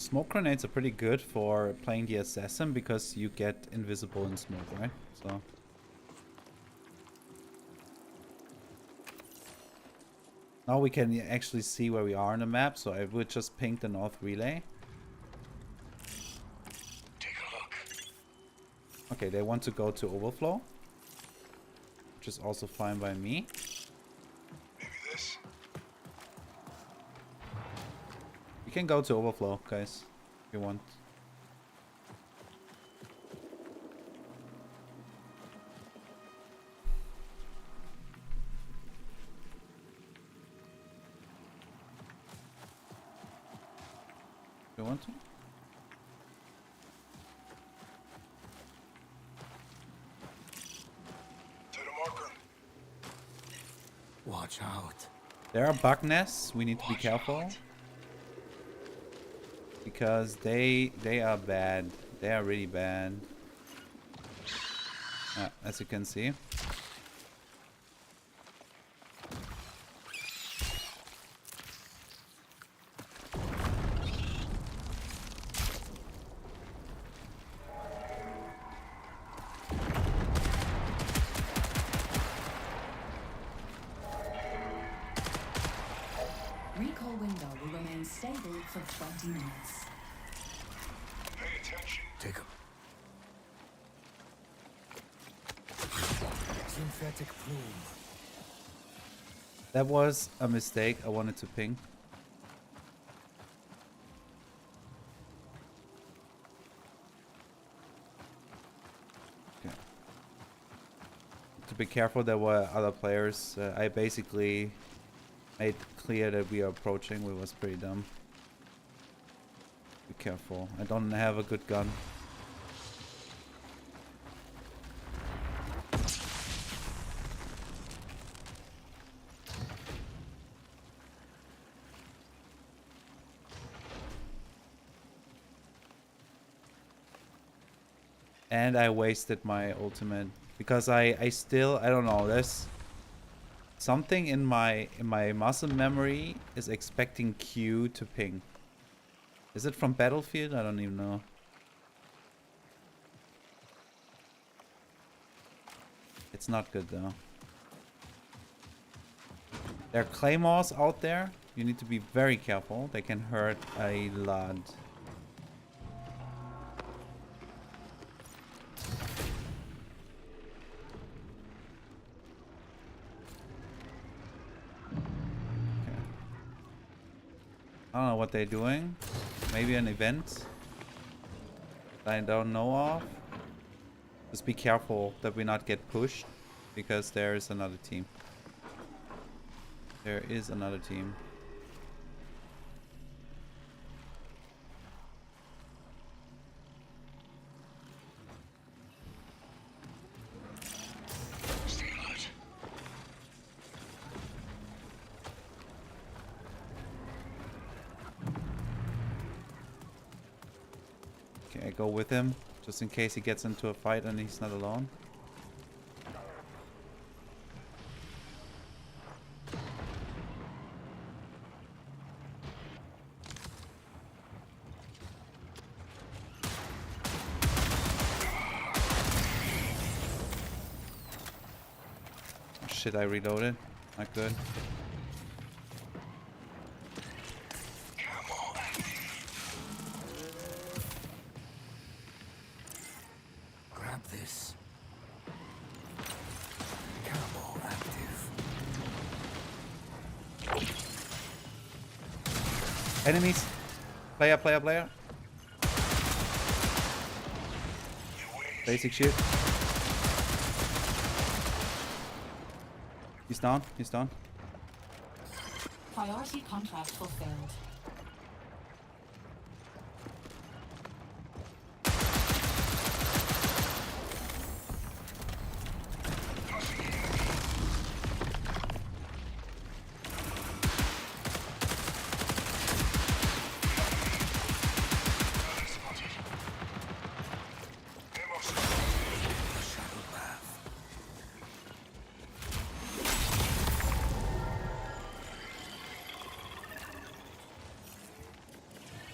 Smoke grenades are pretty good for playing the assassin because you get invisible in smoke, right? So now we can actually see where we are on the map, so I would just ping the north relay. Take a look. Okay, they want to go to overflow, which is also fine by me. Maybe this. You can go to overflow, guys, if you want. You want to? To the marker. Watch out. There are bug nests. We need to be Watch careful. out. Because they are bad. They are really bad. As you can see. Recall window will remain stable for 20 minutes. Pay attention. Take him. Synthetic plume. That was a mistake. I wanted to ping. Okay. To be careful. There were other players. I basically made clear that we are approaching. We was pretty dumb. Be careful. I don't have a good gun. And I wasted my ultimate because I don't know, there's something in my muscle memory is expecting Q to ping. Is it from Battlefield? I don't even know. It's not good though. There are claymores out there. You need to be very careful. They can hurt a lot. I don't know what they're doing. Maybe an event that I don't know of. Just be careful that we not get pushed, because there is another team. There is another team. Stay alert. Okay, I go with him, just in case he gets into a fight and he's not alone. Oh, shit, I reloaded. Not good. Grab this. Camo active. Enemies! Player. Basic shit. He's down. Priority contract fulfilled.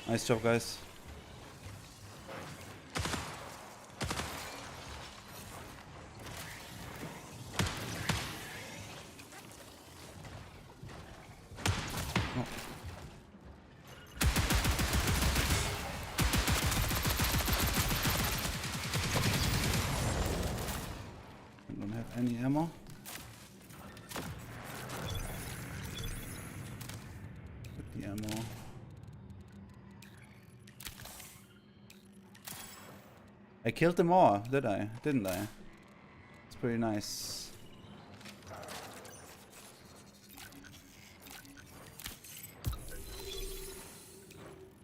Nice job, guys. Oh. I don't have any ammo. Put the ammo. I killed them all, did I? Didn't I? It's pretty nice.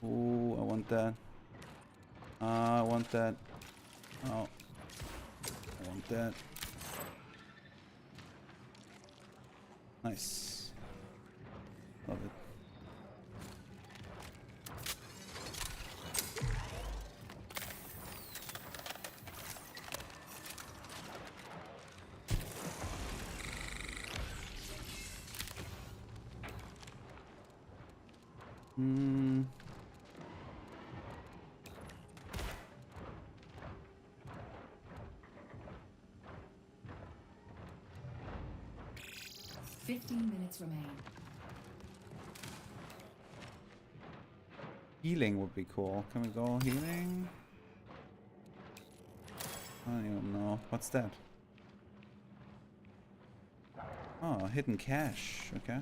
Ooh, I want that. I want that. Oh. I want that. Nice. Love it. Hmm. Minutes remain. Healing would be cool. Can we go healing? I don't even know. What's that? Oh, hidden cache. Okay.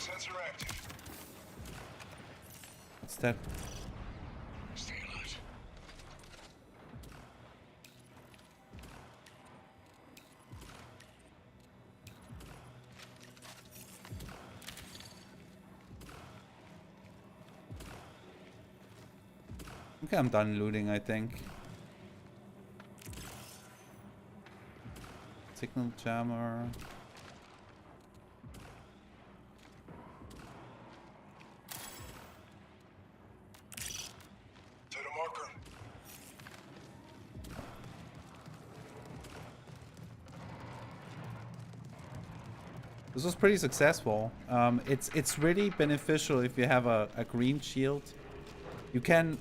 Sensor active. What's that? Stay alert. Okay, I'm done looting, I think. Signal jammer. To the marker. This was pretty successful. It's really beneficial if you have a green shield. You can...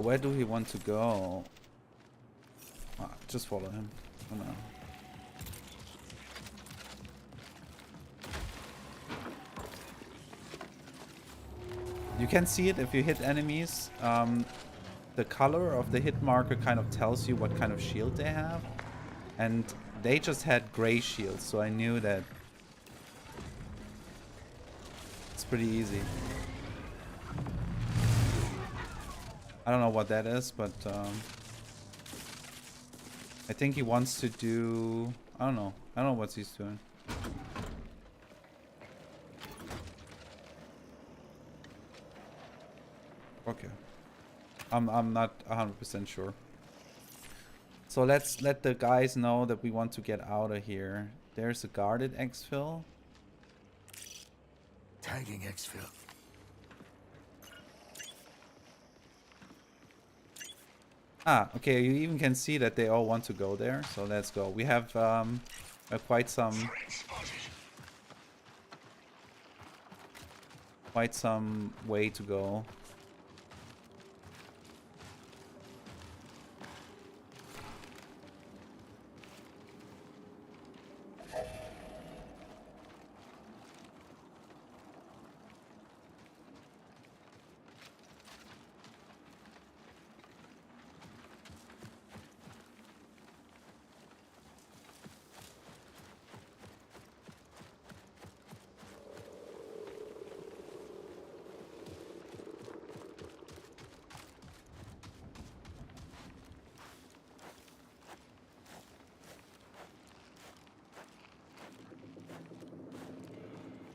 where do he want to go? Just follow him. Oh, no. You can see it if you hit enemies. The color of the hit marker kind of tells you what kind of shield they have. And they just had gray shields, so I knew that it's pretty easy. I don't know what that is, but I think he wants to do... I don't know what he's doing. Okay. I'm not 100% sure. So let's let the guys know that we want to get out of here. There's a guarded exfil. Tagging exfil. Okay, you even can see that they all want to go there, so let's go. We have quite some way to go.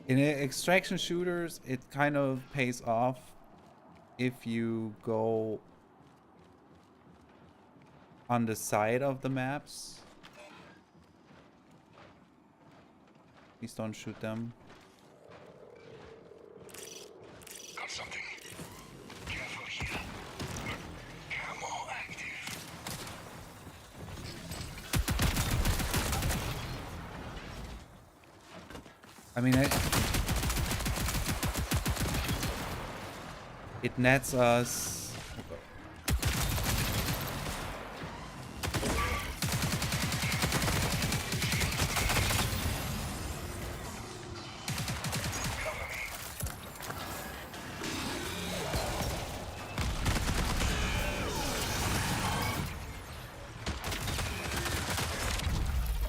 In extraction shooters, it kind of pays off if you go on the side of the maps. Please don't shoot them. Got something. Careful here. Camo active. I mean, it nets us.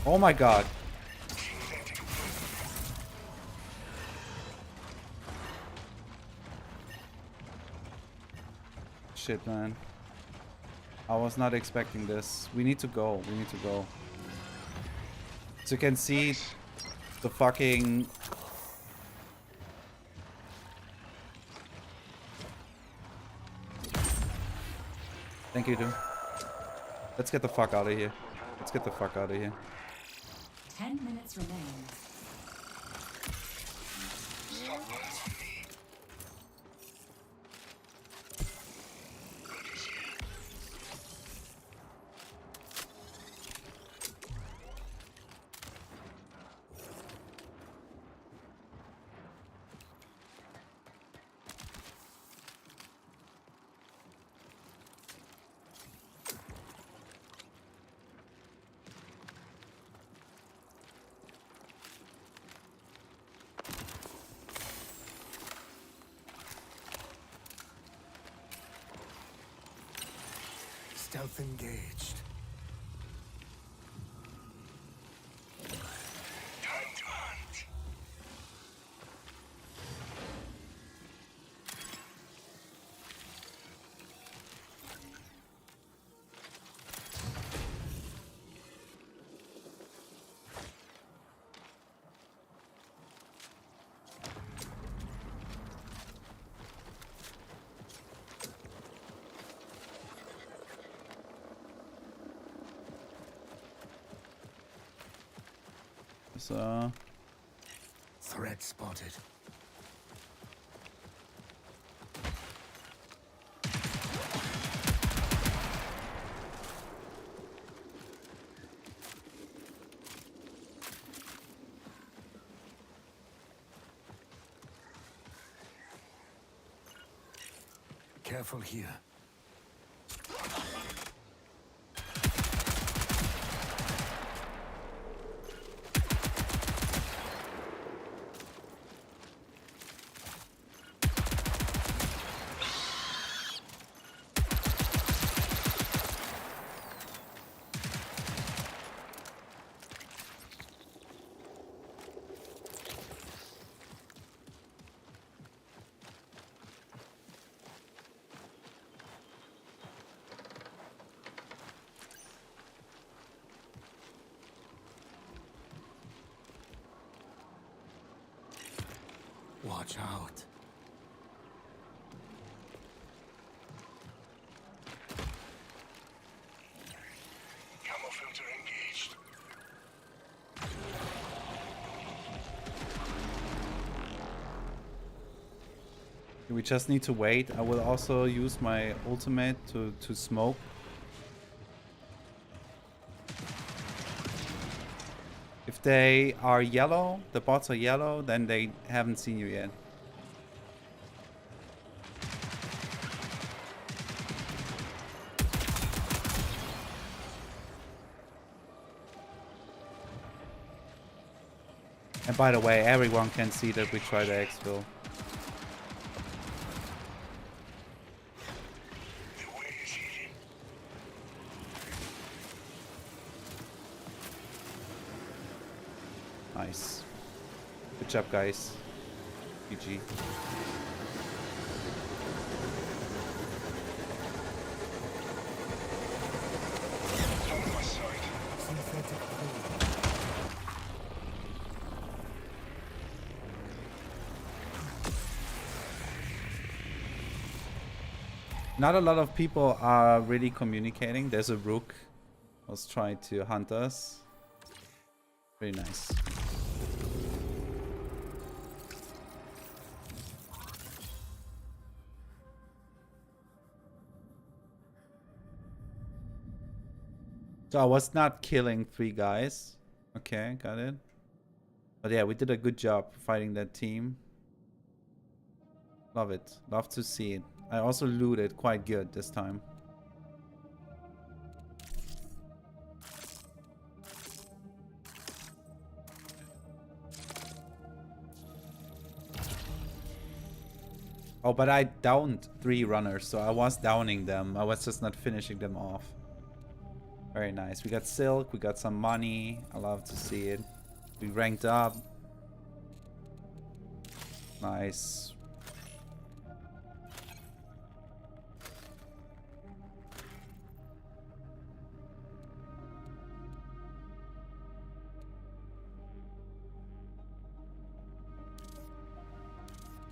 Oh my god. Shit, man. I was not expecting this. We need to go. We need to go. So you can see the fucking... Thank you, dude. Let's get the fuck out of here. Let's get the fuck out of here. 10 minutes remain. Stealth engaged. Time to hunt. So Threat spotted. Careful here. Watch out. Camo filter engaged. we just need to wait. I will also use my ultimate to smoke. If they are yellow, the bots are yellow, then they haven't seen you yet. And by the way, everyone can see that we try to exfil. The way is healing. Nice. Good job, guys. GG. On my side. Not a lot of people are really communicating. There's a rook was trying to hunt us. Very nice. So I was not killing 3 guys. Okay, got it. But yeah, we did a good job fighting that team. Love it. Love to see it. I also looted quite good this time. Oh, but I downed 3 runners, so I was downing them. I was just not finishing them off. Very nice. We got silk, we got some money. I love to see it. We ranked up. Nice.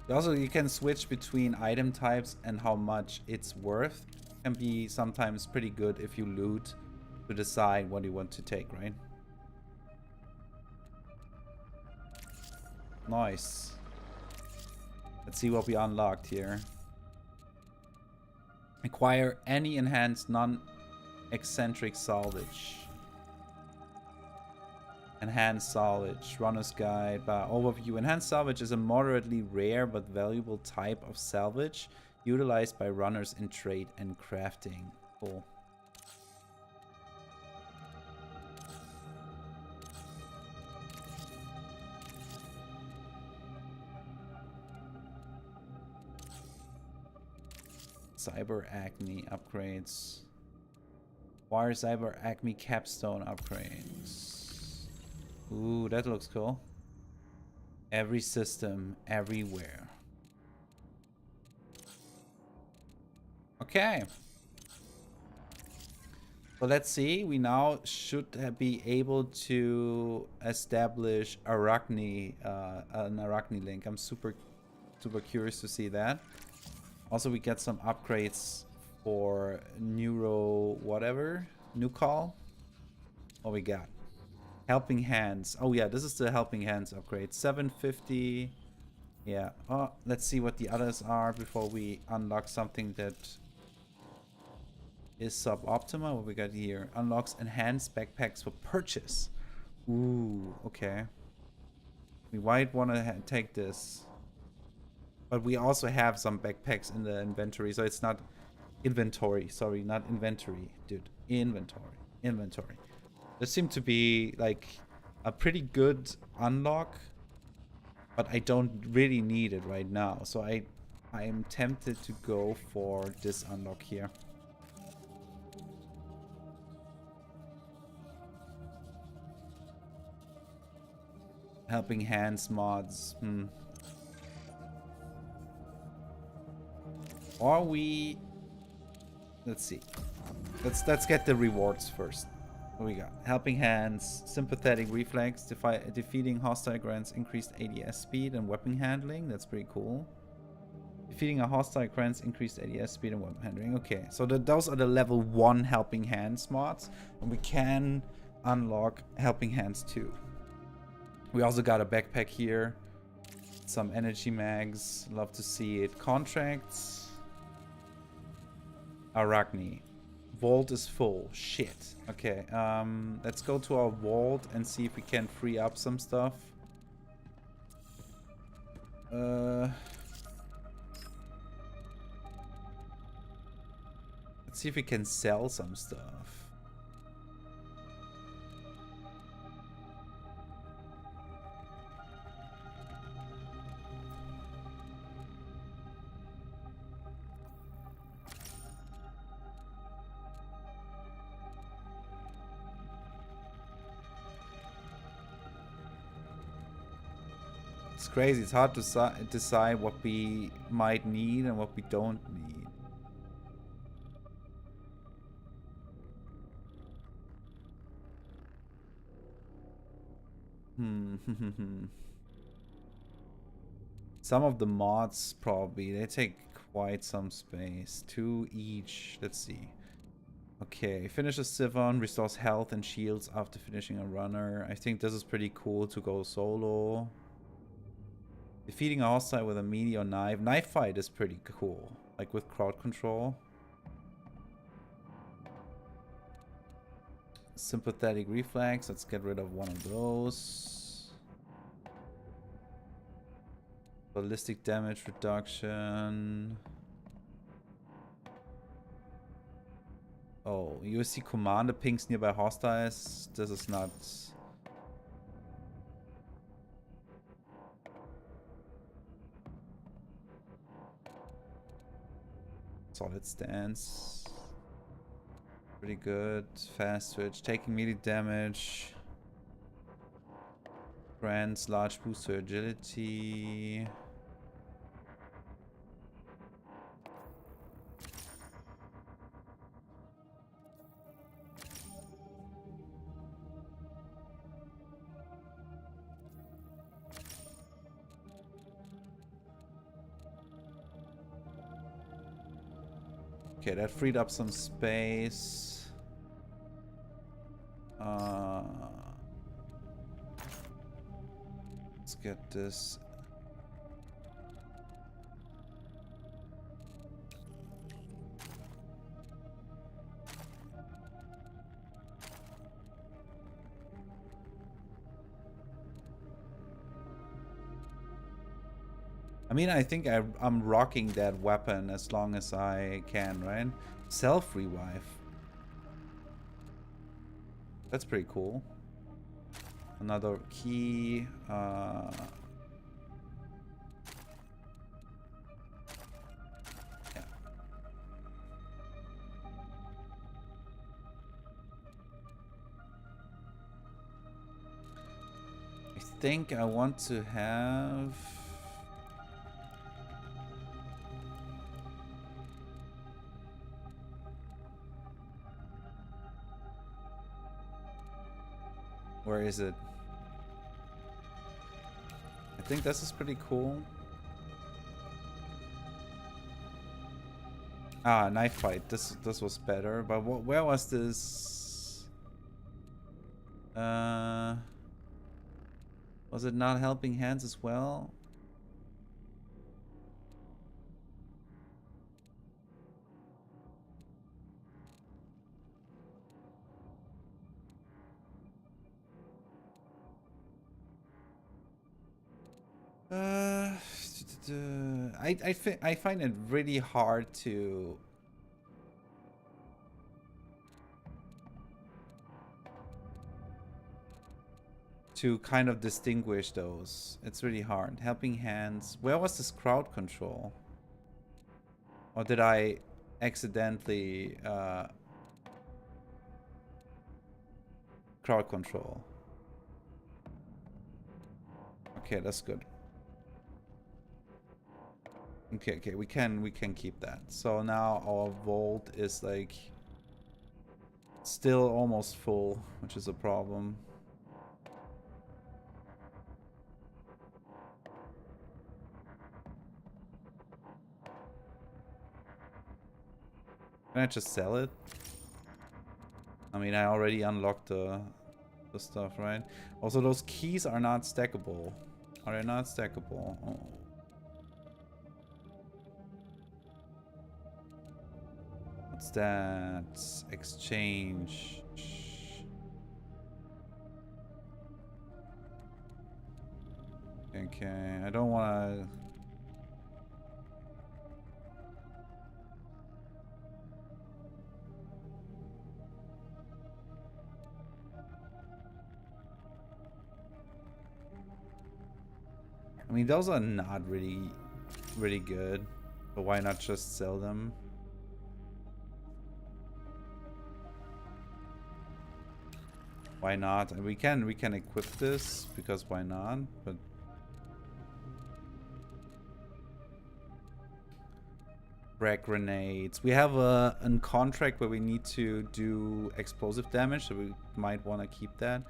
Also, you can switch between item types and how much it's worth. Can be sometimes pretty good if you loot to decide what you want to take, right? Nice. Let's see what we unlocked here. Acquire any enhanced non-eccentric salvage. Enhanced salvage, runner's guide, overview. Enhanced salvage is a moderately rare but valuable type of salvage utilized by runners in trade and crafting. Cool. Cyber Acme upgrades. Wire Cyber Acme capstone upgrades. Ooh, that looks cool. Every system, everywhere. Okay. So let's see. We now should be able to establish Arachne, an Arachne link. I'm super curious to see that. Also, we get some upgrades for neuro whatever. New call. What we got? Helping Hands. Oh yeah, this is the Helping Hands upgrade. 750. Yeah. Oh, let's see what the others are before we unlock something that is suboptimal. What we got here? Unlocks enhanced backpacks for purchase. Ooh, okay. We might want to take this. But we also have some backpacks in the inventory, so it's not inventory. Sorry, not inventory, dude. Inventory. Inventory. This seemed to be like a pretty good unlock, but I don't really need it right now. So I am tempted to go for this unlock here. Helping Hands mods. Or we... Let's see. Let's get the rewards first. What we got? Helping Hands, Sympathetic Reflex, defeating hostile grants increased ADS speed and weapon handling. That's pretty cool. Defeating a hostile grants increased ADS speed and weapon handling. Okay, so those are the level 1 Helping Hands mods. And we can unlock Helping Hands 2. We also got a backpack here. Some energy mags. Love to see it. Contracts. Arachne. Vault is full. Shit. Okay, let's go to our vault and see if we can free up some stuff. Let's see if we can sell some stuff. It's crazy. It's hard to decide what we might need and what we don't need. Some of the mods probably, they take quite some space. 2 each. Let's see. Okay, finish a Sivon, restores health and shields after finishing a runner. I think this is pretty cool to go solo. Defeating a hostile with a melee or knife. Knife fight is pretty cool. Like with crowd control. Sympathetic Reflex. Let's get rid of one of those. Ballistic damage reduction. Oh, USC commander pings nearby hostiles. This is not... Solid stance. Pretty good. Fast switch. Taking melee damage. Grants large boost to agility. Okay, that freed up some space. Let's get this. I mean, I think I'm rocking that weapon as long as I can, right? Self-revive. That's pretty cool. Another key. Yeah. I think I want to have... Where is it? I think this is pretty cool. Ah, knife fight. This was better. But where was this? Was it not helping hands as well? I find it really hard to kind of distinguish those. It's really hard. Helping hands. Where was this crowd control? Or did I accidentally crowd control? Okay, that's good. Okay, we can keep that. So now our vault is like still almost full, which is a problem. Can I just sell it? I mean, I already unlocked the stuff, right? Also, those keys are not stackable. Are they not stackable? Oh. What's that? Exchange. Okay, I don't want to... I mean, those are not really good. But why not just sell them? Why not? We can equip this because why not? But frag grenades. We have a contract where we need to do explosive damage, so we might want to keep that.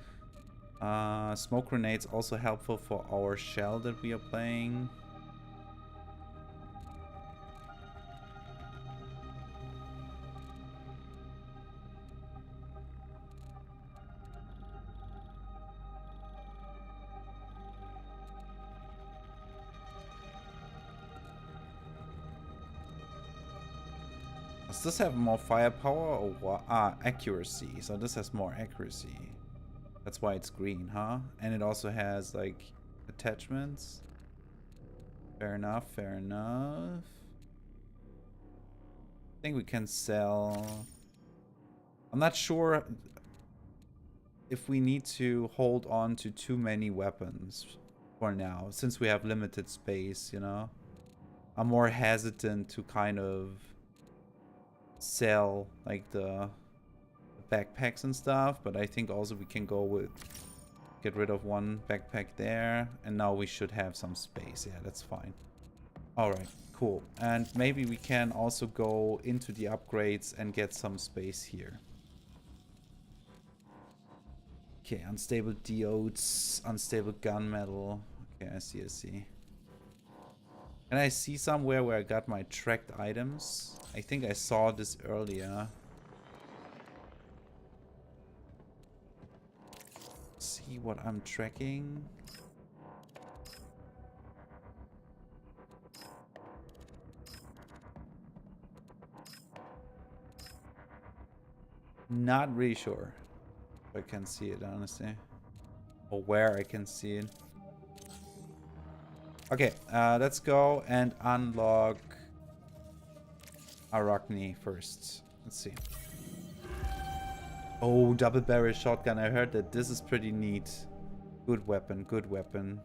Smoke grenades also helpful for our shell that we are playing. Does this have more firepower or what? Ah, accuracy. So this has more accuracy. That's why it's green, huh? And it also has like attachments. Fair enough, fair enough. I think we can sell. I'm not sure if we need to hold on to too many weapons for now, since we have limited space, you know? I'm more hesitant to kind of sell like the backpacks and stuff, but I think also we can go with get rid of one backpack there, and now we should have some space. Yeah, that's fine. All right, cool. And maybe we can also go into the upgrades and get some space here. Okay, unstable diodes, unstable gunmetal. Okay, I see. Can I see somewhere where I got my tracked items? I think I saw this earlier. See what I'm tracking. Not really sure if I can see it, honestly. Or where I can see it. Okay, let's go and unlock Arachne first. Let's see. Oh, double barrel shotgun. I heard that this is pretty neat. Good weapon, good weapon.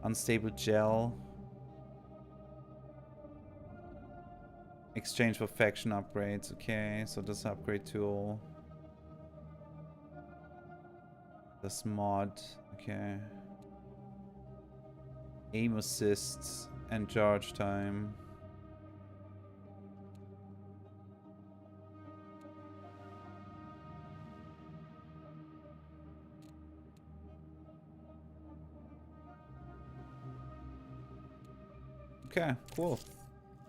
Unstable gel. Exchange for faction upgrades. Okay, so this upgrade tool. This mod. Okay. Aim assist and charge time. Okay, cool.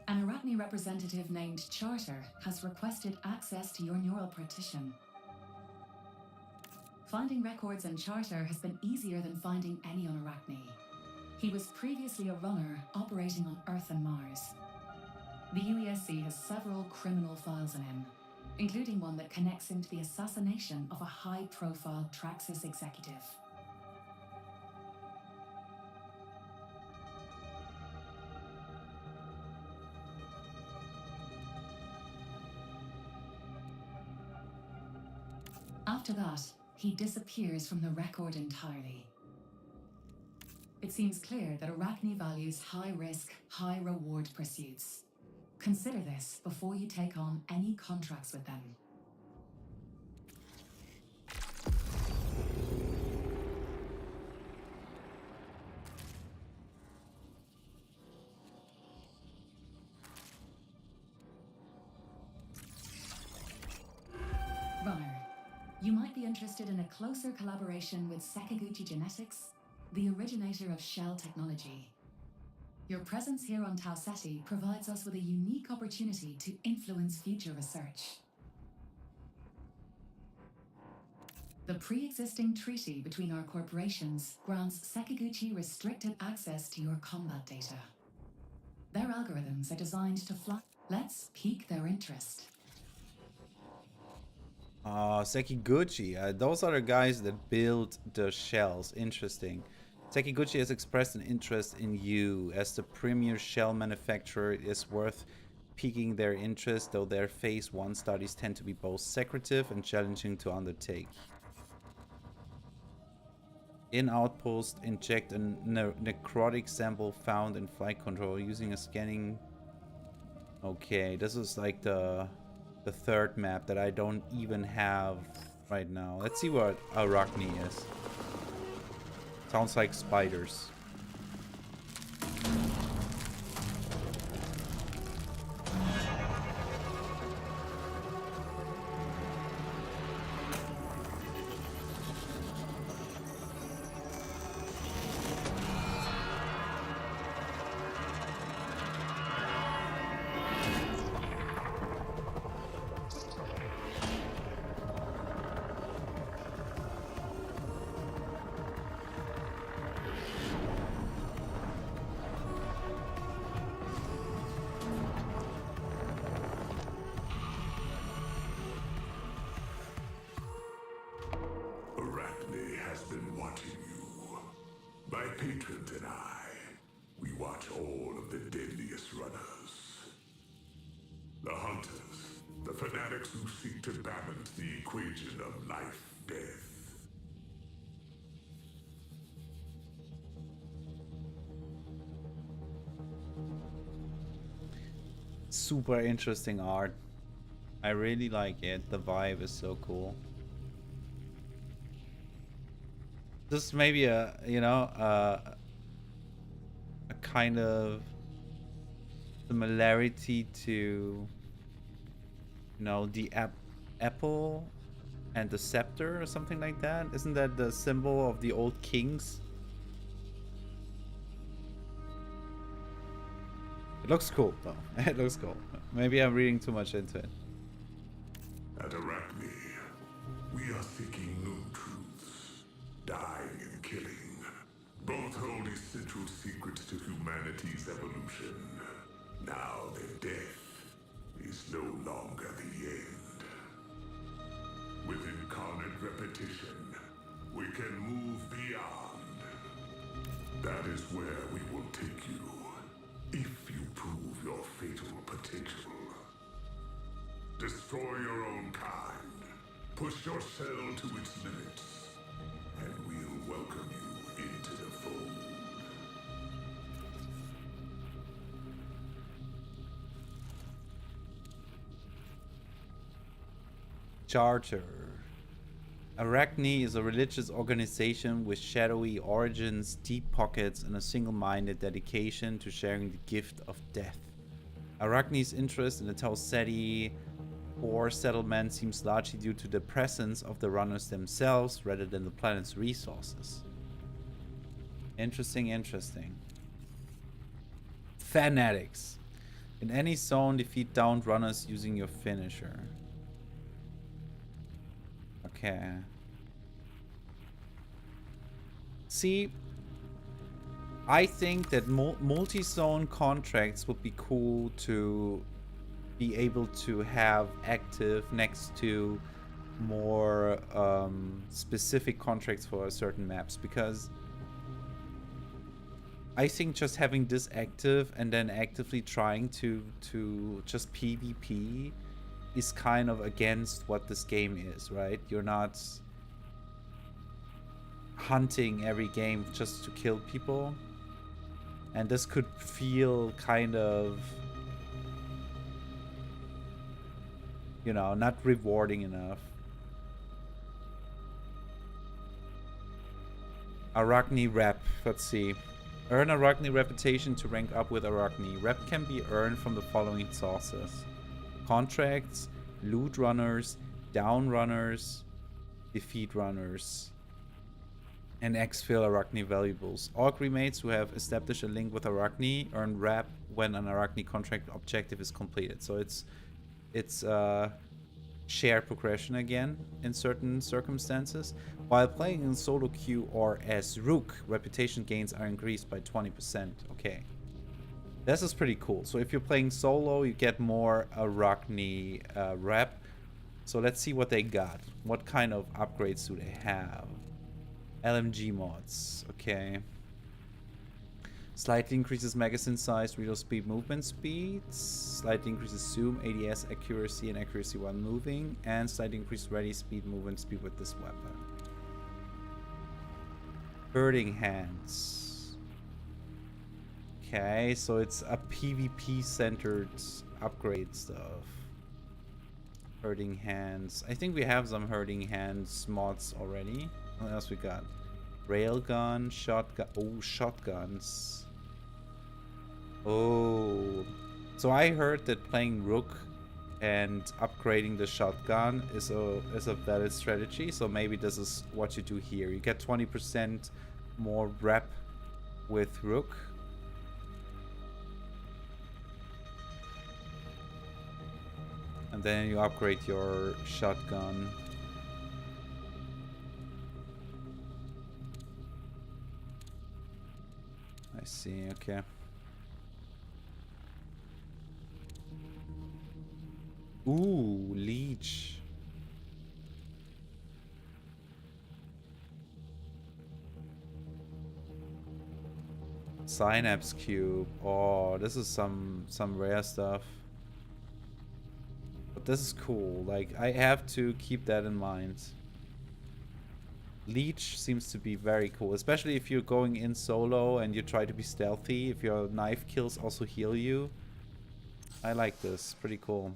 An Arachne representative named Charter has requested access to your neural partition. Finding records in Charter has been easier than finding any on Arachne. He was previously a runner operating on Earth and Mars. The UESC has several criminal files on him, including one that connects him to the assassination of a high-profile Traxxas executive. After that, he disappears from the record entirely. It seems clear that Arachne values high-risk, high-reward pursuits. Consider this before you take on any contracts with them. Runner, you might be interested in a closer collaboration with Sakaguchi Genetics, the originator of shell technology. Your presence here on Tau Ceti provides us with a unique opportunity to influence future research. The pre-existing treaty between our corporations grants Sakaguchi restricted access to your combat data. Their algorithms are designed to fly. Let's pique their interest. Sekiguchi. Those are the guys that build the shells. Interesting. Sekiguchi has expressed an interest in you. As the premier shell manufacturer, it is worth piquing their interest, though their phase 1 studies tend to be both secretive and challenging to undertake. In outpost, inject a necrotic sample found in flight control using a scanning. Okay, this is like the third map that I don't even have right now. Let's see what Arachne is. Sounds like spiders. Arachne has been watching you. My patrons and I, we watch all of the deadliest runners. The hunters, the fanatics who seek to balance the equation of life-death. Super interesting art. I really like it. The vibe is so cool. This may be a, you know, a kind of similarity to, you know, the apple and the scepter or something like that. Isn't that the symbol of the old kings? It looks cool though. It looks cool. Maybe I'm reading too much into it. At Arachne, we are seeking new truths, dying and killing. Both hold essential secrets to humanity's evolution. Now their death is no longer the end. With incarnate repetition, we can move beyond. That is where we will take you, if you prove your fatal potential. Destroy your own kind, push your cell to its limits, and we'll welcome you into the fold. Charter. Arachne is a religious organization with shadowy origins, deep pockets, and a single-minded dedication to sharing the gift of death. Arachne's interest in the Tau Ceti core settlement seems largely due to the presence of the runners themselves rather than the planet's resources. Interesting, interesting. Fanatics. In any zone, defeat downed runners using your finisher. Okay. See, I think that multi-zone contracts would be cool to be able to have active next to more specific contracts for certain maps, because I think just having this active and then actively trying to just PvP is kind of against what this game is, right? You're not hunting every game just to kill people. And this could feel kind of, you know, not rewarding enough. Arachne rep, let's see. Earn Arachne reputation to rank up with Arachne. Rep can be earned from the following sources: contracts, loot runners, down runners, defeat runners, and exfil Arachne valuables. All crewmates who have established a link with Arachne earn rep when an Arachne contract objective is completed. So it's shared progression again in certain circumstances. While playing in solo queue or as Rook, reputation gains are increased by 20%. Okay. This is pretty cool. So if you're playing solo, you get more Arachne rep. So let's see what they got. What kind of upgrades do they have? LMG mods. Okay. Slightly increases magazine size, reload speed, movement speed. Slightly increases zoom, ADS accuracy, and accuracy while moving. And slightly increases ready speed, movement speed with this weapon. Hurting hands. Okay, so it's a PvP centered upgrade stuff. Hurting hands. I think we have some hurting hands mods already. What else we got? Railgun, shotgun. Oh, shotguns. Oh. So I heard that playing Rook and upgrading the shotgun is a valid strategy. So maybe this is what you do here. You get 20% more rep with Rook. And then you upgrade your shotgun. I see, okay. Ooh, leech. Synapse cube. Oh, this is some rare stuff. But this is cool. Like, I have to keep that in mind. Leech seems to be very cool, especially if you're going in solo and you try to be stealthy. If your knife kills also heal you. I like this. Pretty cool.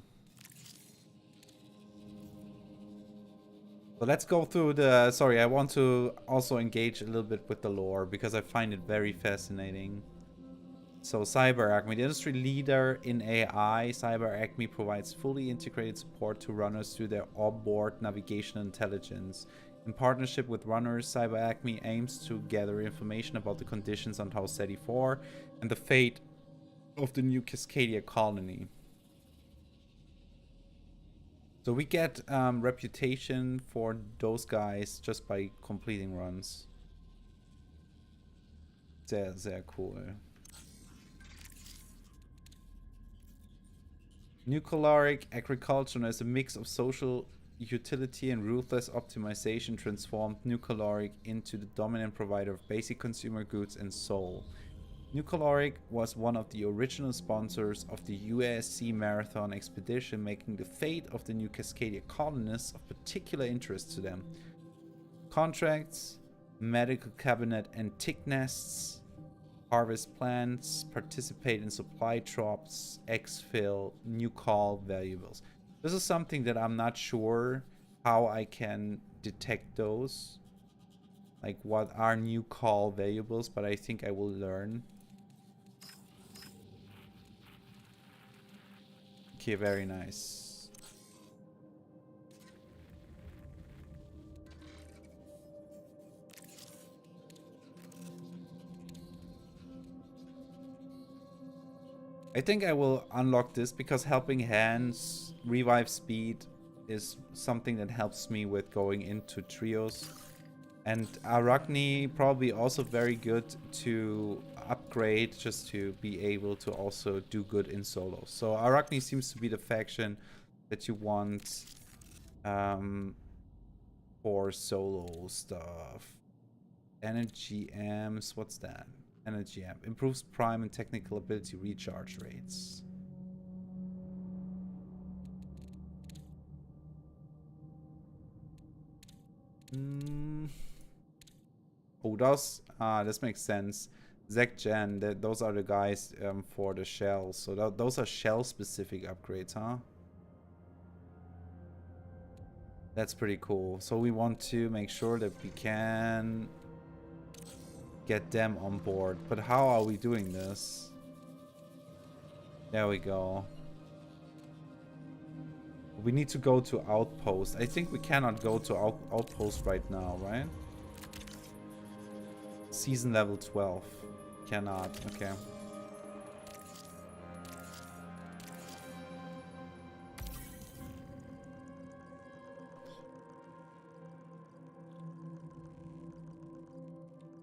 So let's go through the... Sorry, I want to also engage a little bit with the lore because I find it very fascinating. So CyberAcme, the industry leader in AI, CyberAcme provides fully integrated support to runners through their onboard navigation intelligence. In partnership with runners, CyberAcme aims to gather information about the conditions on Tau Ceti 4 and the fate of the new Cascadia colony. So we get reputation for those guys just by completing runs. Sehr, sehr cool. Nuclearic agriculture is a mix of social utility and ruthless optimization transformed Nuclearic into the dominant provider of basic consumer goods in Seoul. Nuclearic was one of the original sponsors of the USC Marathon expedition, making the fate of the new Cascadia colonists of particular interest to them. Contracts, medical cabinet and tick nests, harvest plants, participate in supply drops, exfil, new call valuables. This is something that I'm not sure how I can detect those. Like what are new call valuables, but I think I will learn. Okay, very nice. I think I will unlock this because helping hands, revive speed is something that helps me with going into trios. And Arachne probably also very good to upgrade just to be able to also do good in solo. So Arachne seems to be the faction that you want for solo stuff. Energy amps, what's that? Energy amp improves prime and technical ability recharge rates. Oh, this makes sense. Zek Jen, those are the guys for the shells. So those are shell specific upgrades, huh? That's pretty cool. So we want to make sure that we can get them on board. But how are we doing this? There we go. We need to go to outpost. I think we cannot go to outpost right now, right? Season level 12. Cannot. Okay.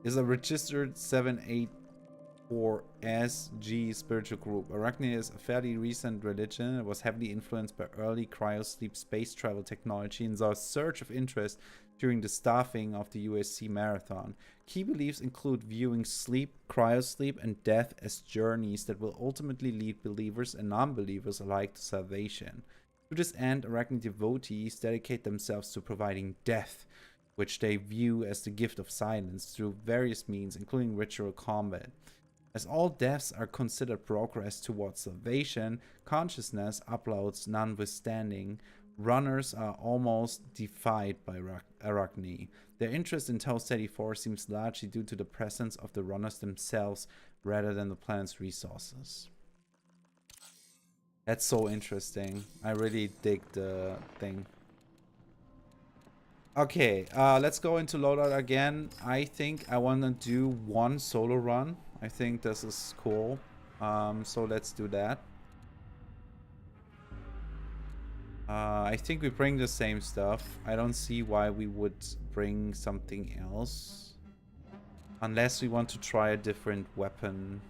Is a registered 784SG spiritual group. Arachne is a fairly recent religion. It was heavily influenced by early cryosleep space travel technology and saw a surge of interest during the staffing of the USC marathon. Key beliefs include viewing sleep, cryosleep, and death as journeys that will ultimately lead believers and non-believers alike to salvation. To this end, Arachne devotees dedicate themselves to providing death, which they view as the gift of silence, through various means, including ritual combat. As all deaths are considered progress towards salvation, consciousness uploads notwithstanding, runners are almost defied by Arachne. Their interest in Tau 34 seems largely due to the presence of the runners themselves rather than the planet's resources. That's so interesting. I really dig the thing. Okay, let's go into loadout again. I think I want to do one solo run. I think this is cool. So let's do that. I think we bring the same stuff. I don't see why we would bring something else. Unless we want to try a different weapon.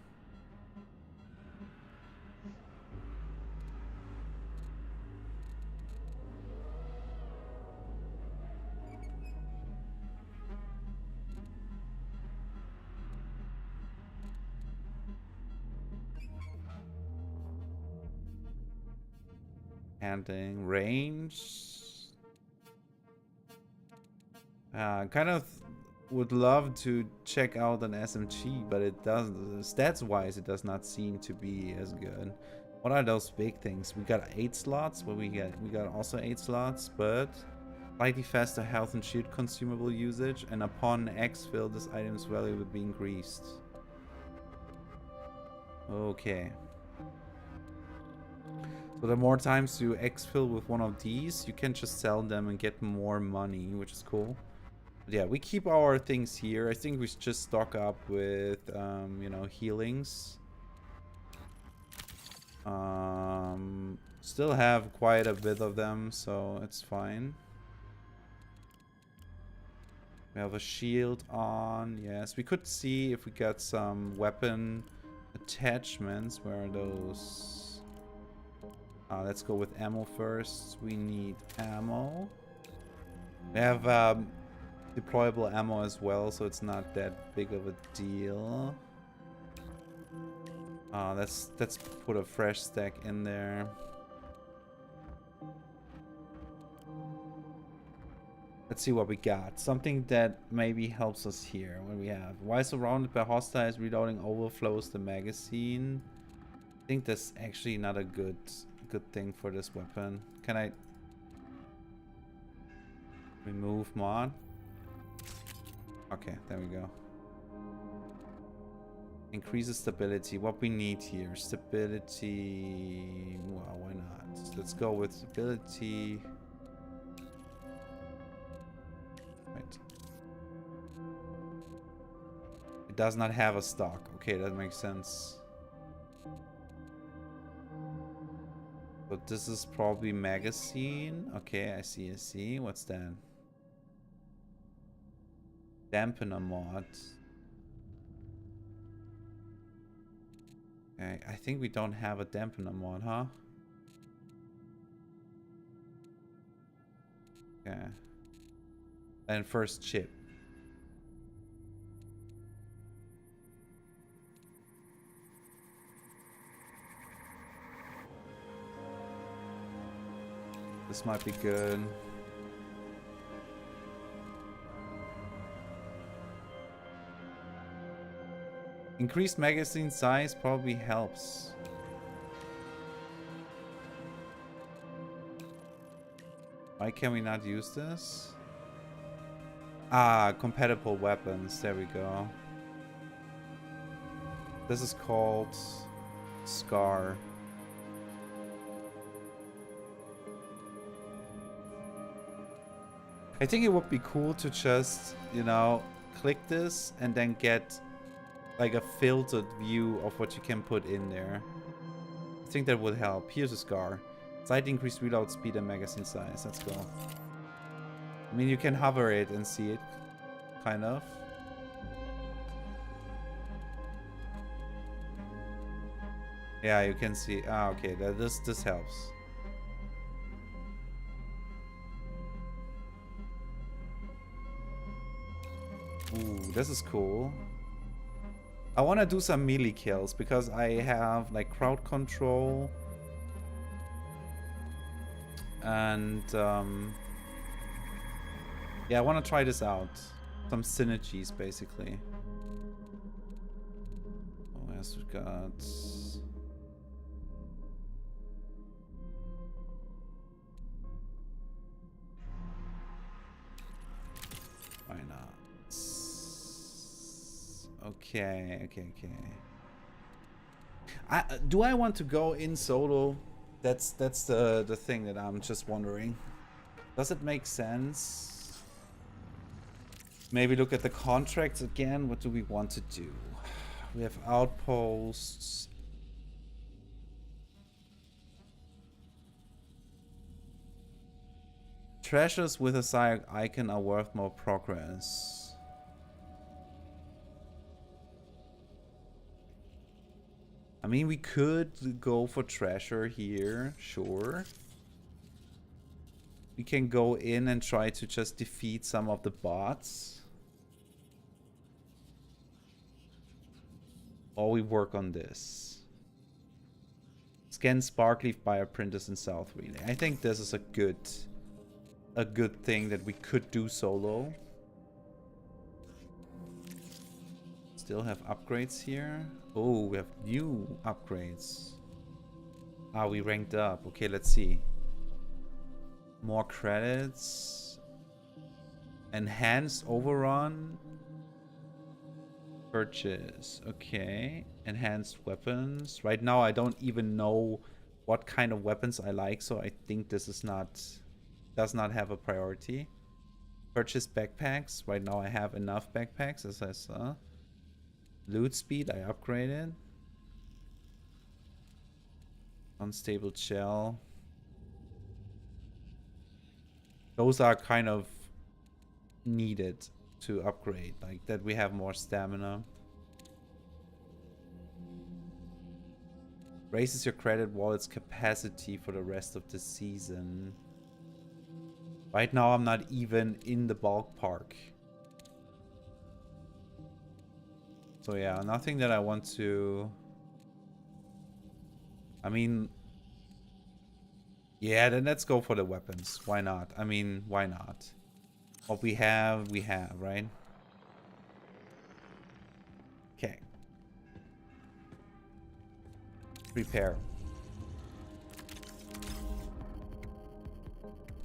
Handling range. Kind of would love to check out an SMG, but it doesn't. Stats wise, it does not seem to be as good. What are those big things? We got 8 slots. Well, we got also 8 slots, but slightly faster health and shield consumable usage, and upon exfil, this item's value will be increased. Okay. So the more times you exfil with one of these, you can just sell them and get more money, which is cool. But yeah, we keep our things here. I think we should just stock up with, you know, healings. Still have quite a bit of them, so it's fine. We have a shield on. Yes, we could see if we got some weapon attachments. Where are those? Let's go with ammo first. We need ammo. We have deployable ammo as well, so it's not that big of a deal. Let's put a fresh stack in there. Let's see what we got. Something that maybe helps us here. What do we have? While surrounded by hostiles, reloading overflows the magazine. I think that's actually not a good thing for this weapon. Can I remove mod? Okay, there we go. Increases stability. What we need here? Stability. Well, why not? Let's go with stability. Right. It does not have a stock. Okay, that makes sense. this is probably magazine. Okay, I see. What's that? Dampener mod. Okay, I think we don't have a dampener mod, huh? Okay. And first chip. This might be good. Increased magazine size probably helps. Why can we not use this? Ah, compatible weapons. There we go. This is called Scar. I think it would be cool to just, you know, click this and then get like a filtered view of what you can put in there. I think that would help. Here's a Scar. Slightly increased reload speed and magazine size. Let's go. I mean, you can hover it and see it, kind of. Yeah, you can see. Ah, okay. This helps. Ooh, this is cool. I want to do some melee kills because I have like crowd control and yeah, I want to try this out. Some synergies basically. Oh, yes, we've got why not? Okay. Do I want to go in solo? That's the thing that I'm just wondering. Does it make sense? Maybe look at the contracts again. What do we want to do? We have outposts. Treasures with a side icon are worth more progress. I mean, we could go for treasure here, sure. We can go in and try to just defeat some of the bots. Or we work on this. Scan Sparkleaf bioprinters in South Relay. I think this is a good thing that we could do solo. Still have upgrades here. Oh, we have new upgrades. Ah, we ranked up. Okay, let's see. More credits. Enhanced overrun. Purchase. Okay. Enhanced weapons. Right now I don't even know what kind of weapons I like, so I think this is does not have a priority. Purchase backpacks. Right now I have enough backpacks, as I saw. Loot speed, I upgraded. Unstable shell. Those are kind of needed to upgrade, like that we have more stamina. Raises your credit wallet's capacity for the rest of the season. Right now I'm not even in the bulk park. So yeah, nothing that I want to... I mean... Yeah, then let's go for the weapons. Why not? I mean, why not? What we have, right? Okay. Prepare.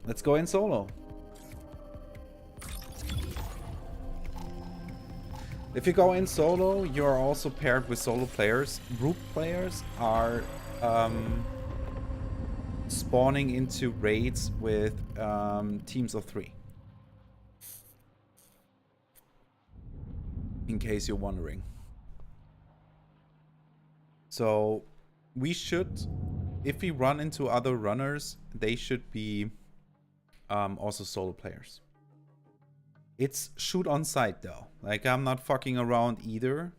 Let's go in solo. If you go in solo, you're also paired with solo players. Group players are spawning into raids with teams of 3. In case you're wondering. So we should if we run into other runners, they should be also solo players. It's shoot on sight though. Like, I'm not fucking around either.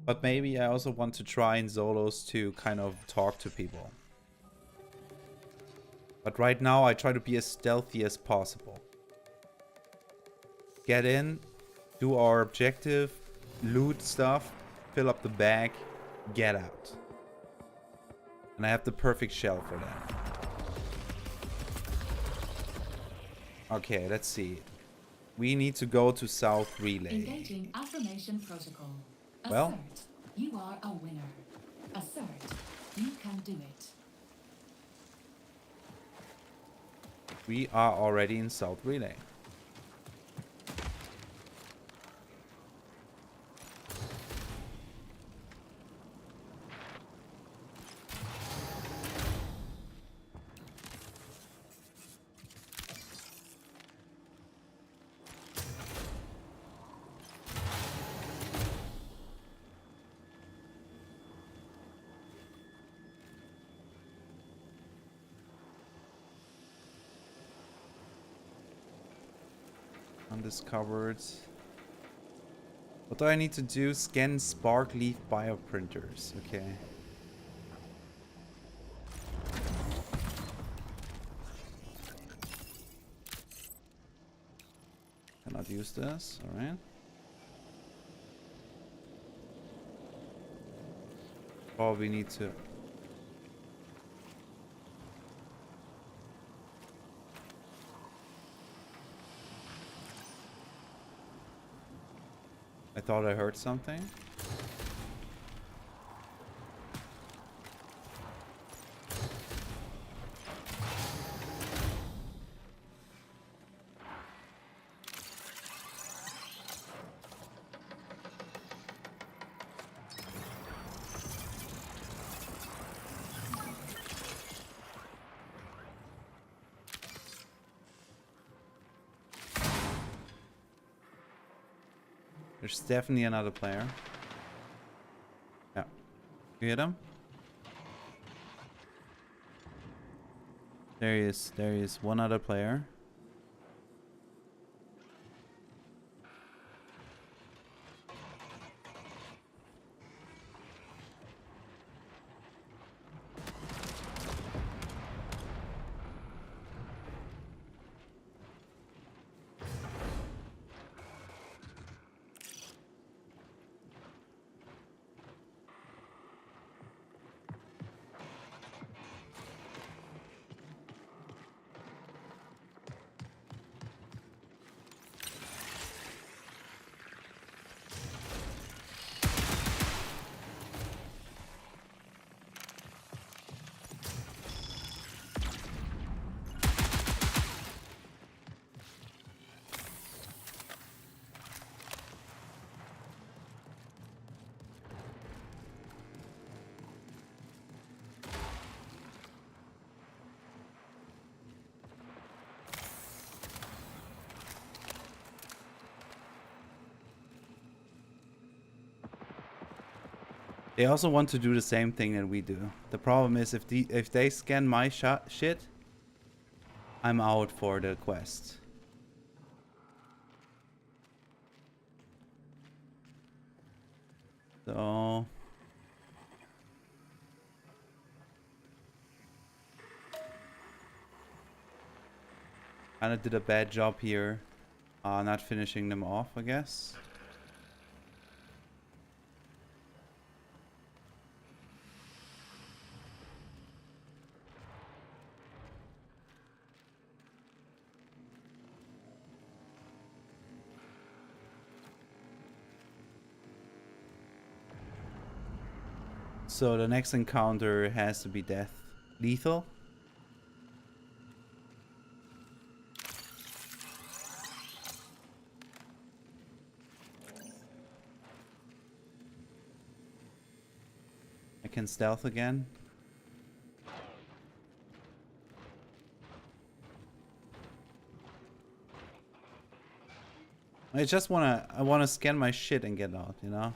But maybe I also want to try in solos to kind of talk to people. But right now I try to be as stealthy as possible. Get in, do our objective, loot stuff, fill up the bag, get out. And I have the perfect shell for that. Okay, let's see. We need to go to South Relay. Engaging affirmation protocol. Assert, Well, you are a winner. Assert, you can do it. we are already in South Relay. Undiscovered. What do I need to do? Scan spark leaf bioprinters. Okay. Cannot use this. Alright. Probably need to. I thought I heard something. There's definitely another player. Yeah. You hit him? There he is. There he is. One other player. They also want to do the same thing that we do. The problem is if they scan my shit, I'm out for the quest. So kinda did a bad job here. Not finishing them off, I guess. So the next encounter has to be death. Lethal? I can stealth again. I wanna scan my shit and get out, you know?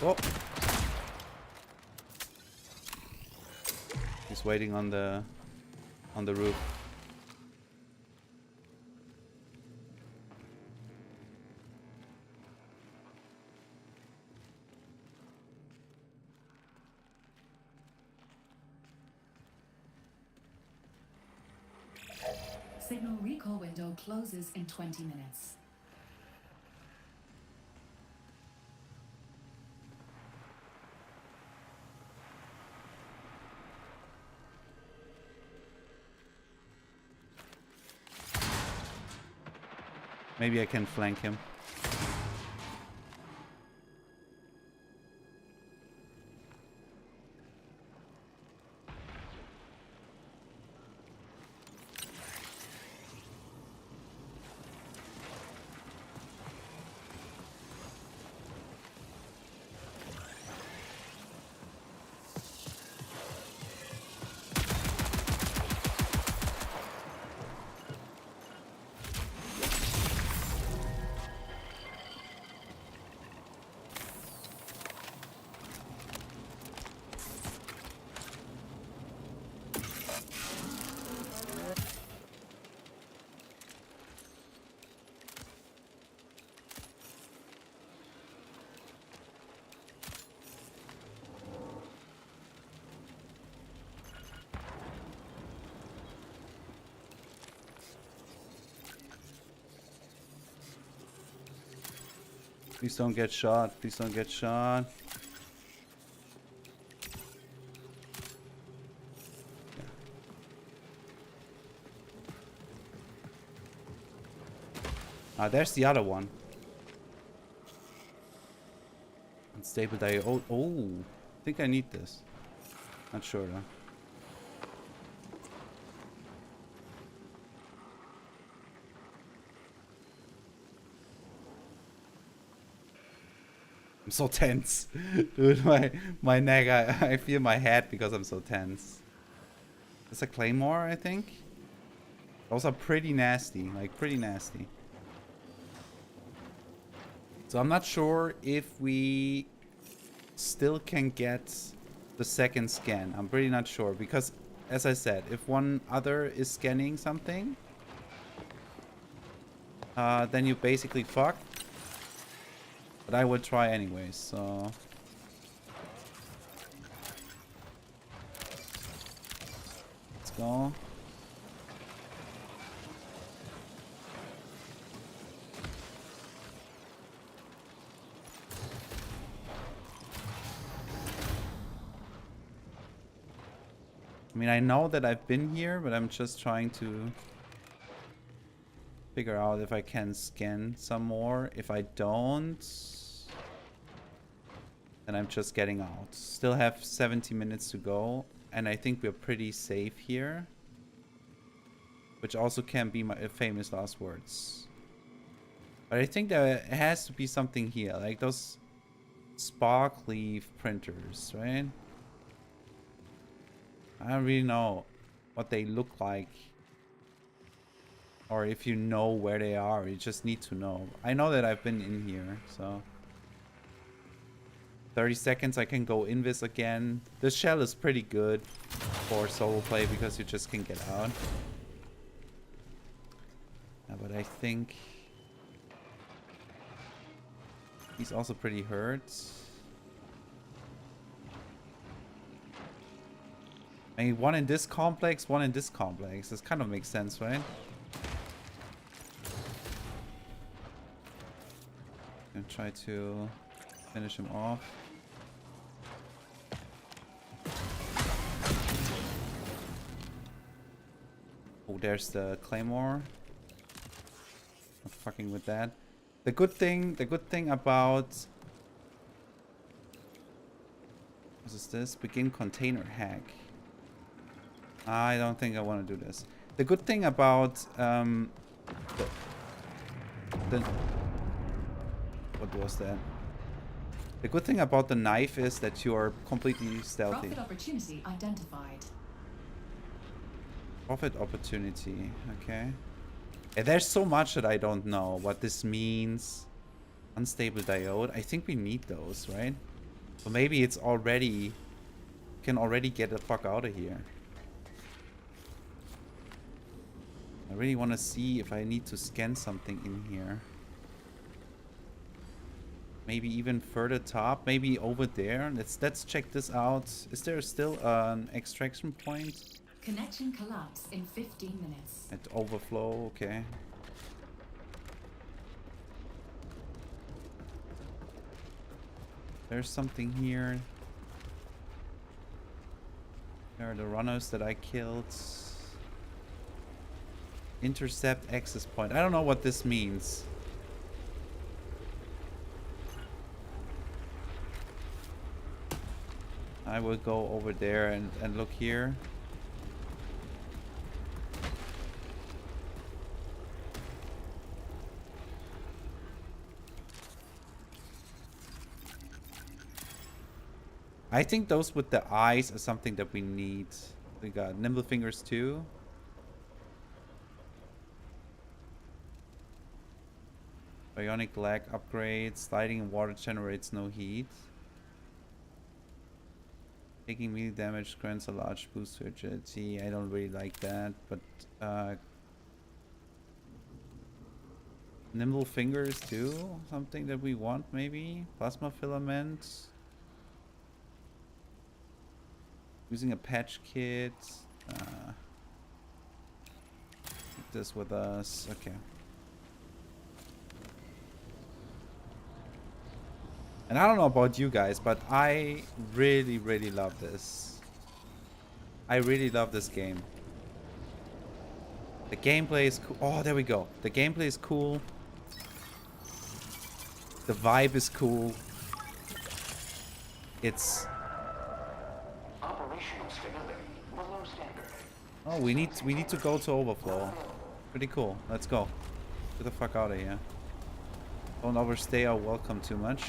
Oh. He's waiting on the roof. Signal recall window closes in 20 minutes. Maybe I can flank him. Please don't get shot. Please don't get shot. Ah, there's the other one. Unstable diode. Oh, I think I need this. Not sure though. I'm so tense. Dude, my neck, I feel my head because I'm so tense. It's a claymore, I think. Those are pretty nasty, like pretty nasty. So I'm not sure if we still can get the second scan. I'm pretty not sure because, as I said, if one other is scanning something, then you basically fucked. But I would try anyways, so... Let's go. I mean, I know that I've been here, but I'm just trying to figure out if I can scan some more. If I don't, then I'm just getting out. Still have 70 minutes to go, and I think we're pretty safe here. Which also can be my famous last words. But I think there has to be something here, like those spark leaf printers, right? I don't really know what they look like. Or if you know where they are, you just need to know. I know that I've been in here, so... 30 seconds, I can go invis again. This shell is pretty good for solo play because you just can get out. But I think... he's also pretty hurt. I mean, one in this complex, one in this complex. This kind of makes sense, right? Gonna try to finish him off. Oh, there's the claymore. Not fucking with that. The good thing about... what is this? Begin container hack. I don't think I want to do this. The good thing about the what was that? The good thing about the knife is that you are completely stealthy. Profit opportunity identified. Profit opportunity, okay. Yeah, there's so much that I don't know what this means. Unstable diode. I think we need those, right? So maybe it's already... Can already get the fuck out of here. I really want to see if I need to scan something in here. Maybe even further top. Maybe over there. Let's check this out. Is there still an extraction point? Connection collapse in 15 minutes. At overflow, okay. There's something here. There are the runners that I killed. Intercept access point. I don't know what this means. I will go over there and look here. I think those with the eyes are something that we need. We got nimble fingers too. Bionic leg upgrade. Sliding in water generates no heat. Taking melee damage grants a large boost to agility. I don't really like that, but nimble fingers too. Something that we want maybe. Plasma filament. Using a patch kit. Take this with us. Okay. And I don't know about you guys, but I really, really love this. I really love this game. The gameplay is cool. Oh, there we go. The gameplay is cool. The vibe is cool. It's... Operational stability below standard. Oh, we need to go to overflow. Pretty cool. Let's go. Get the fuck out of here. Don't overstay our welcome too much.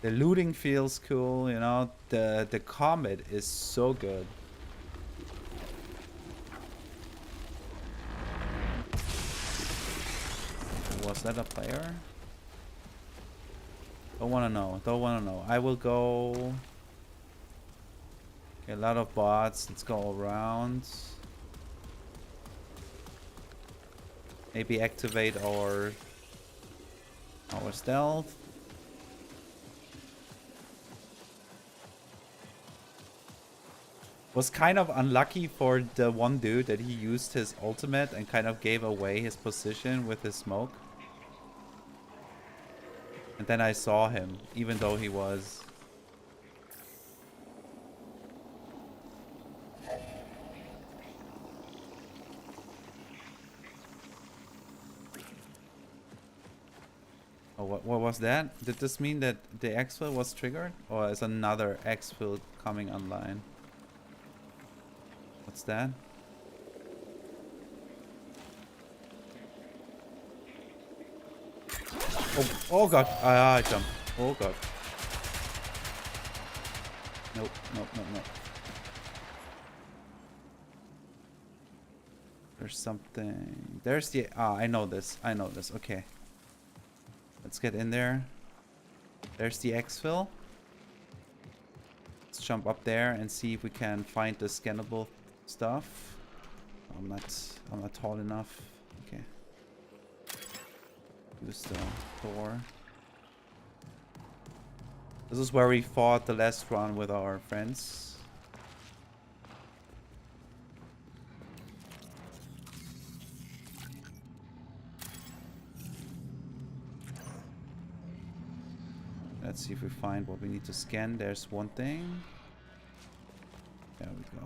The looting feels cool, you know. The combat is so good. Was that a player? Don't wanna know. Don't wanna know. I will go. Okay, a lot of bots. Let's go around. Maybe activate our stealth. Was kind of unlucky for the one dude that he used his ultimate and kind of gave away his position with his smoke. And then I saw him, even though he was... Oh, what was that? Did this mean that the exfil was triggered? Or is another exfil coming online? What's that? Oh god. I jumped. Oh god. Nope, nope, nope, nope. There's something. There's the... Ah, I know this. I know this. Okay. Let's get in there. There's the exfil. Let's jump up there and see if we can find the scannable stuff. I'm not tall enough. Okay. Use the door. This is where we fought the last run with our friends. Let's see if we find what we need to scan. There's one thing. There we go.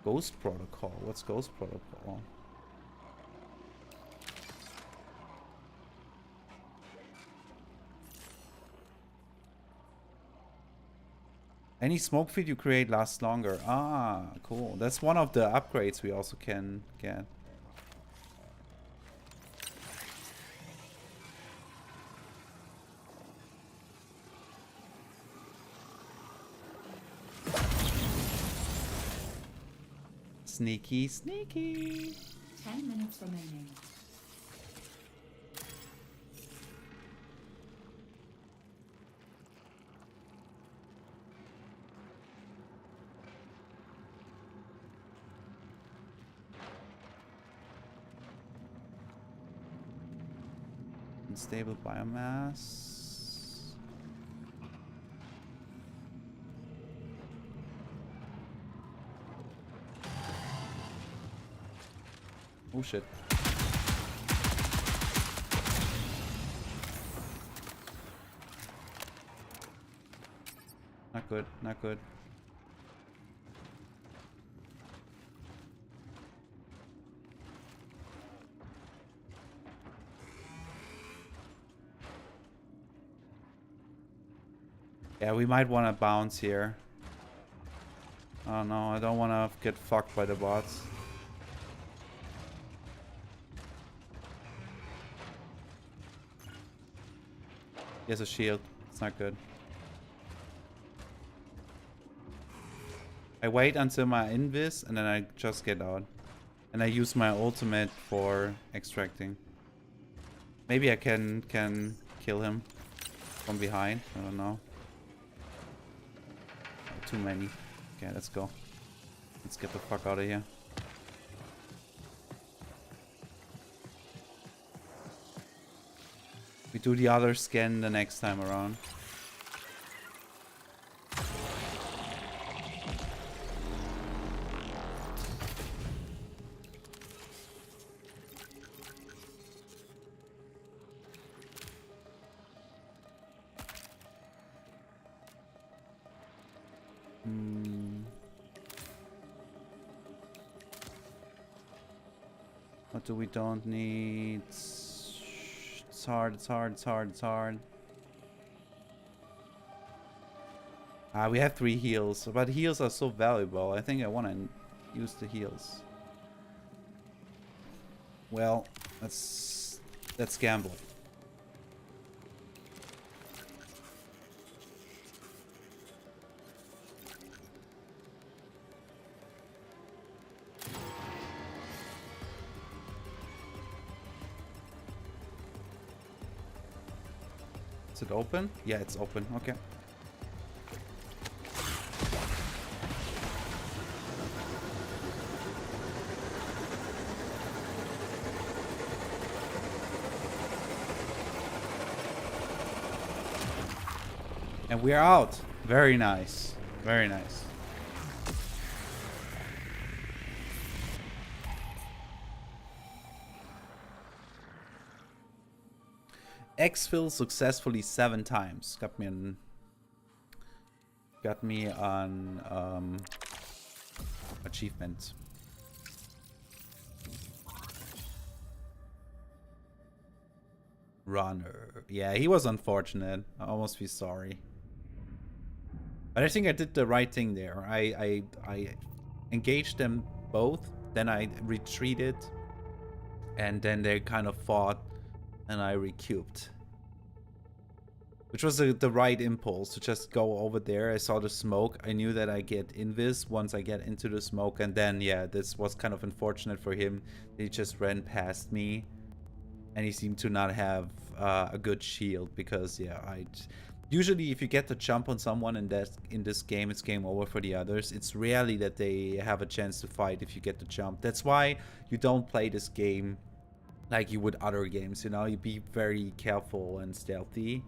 Ghost Protocol. What's Ghost Protocol? Any smoke field you create lasts longer. Ah, cool. That's one of the upgrades we also can get. Sneaky, sneaky. 10 minutes remaining. Unstable biomass. Oh shit. Not good, not good. Yeah, we might want to bounce here. Oh no, I don't want to get fucked by the bots. He has a shield. It's not good. I wait until my invis and then I just get out. And I use my ultimate for extracting. Maybe I can kill him from behind. I don't know. Too many. Okay, let's go. Let's get the fuck out of here. We do the other scan the next time around. What do we don't need? It's hard, it's hard, it's hard, it's hard. We have 3 heals, but heals are so valuable. I think I want to use the heals. Well, let's gamble. Is it open? Yeah, it's open. Okay. And we're out. Very nice. Very nice. Exfil successfully 7 times. Got me on achievement. Runner. Yeah, he was unfortunate. I almost feel sorry. But I think I did the right thing there. I engaged them both, then I retreated, and then they kind of fought, and I recouped. Which was the right impulse, to just go over there. I saw the smoke. I knew that I get invis once I get into the smoke, and then, yeah, this was kind of unfortunate for him. He just ran past me, and he seemed to not have a good shield, because, yeah, usually if you get the jump on someone in this game, it's game over for the others. It's rarely that they have a chance to fight if you get the jump. That's why you don't play this game like you would other games, you know? You be very careful and stealthy.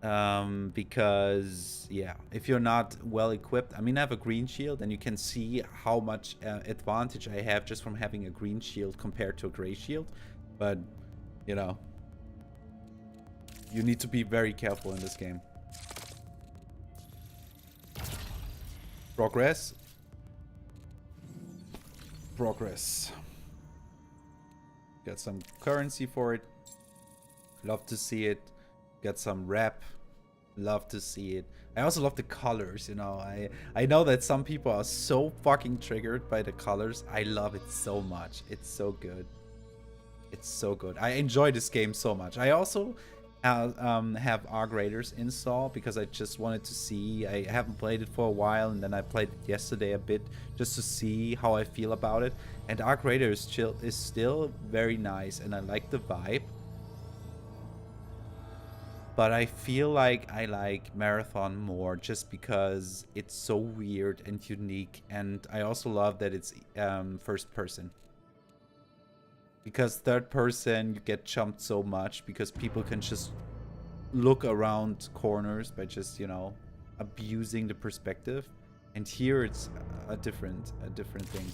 Because, yeah, if you're not well equipped, I mean, I have a green shield, and you can see how much advantage I have just from having a green shield compared to a gray shield. But, you know, you need to be very careful in this game. Progress. Progress. Got some currency for it. Love to see it. Get some rep. Love to see it. I also love the colors, you know. I know that some people are so fucking triggered by the colors. I love it so much. It's so good. It's so good. I enjoy this game so much. I also have Arc Raiders installed because I just wanted to see. I haven't played it for a while, and then I played it yesterday a bit just to see how I feel about it. And Arc Raiders is still very nice, and I like the vibe. But I feel like I like Marathon more just because it's so weird and unique. And I also love that it's first person. Because third person, you get jumped so much because people can just look around corners by just, you know, abusing the perspective. And here it's a different thing.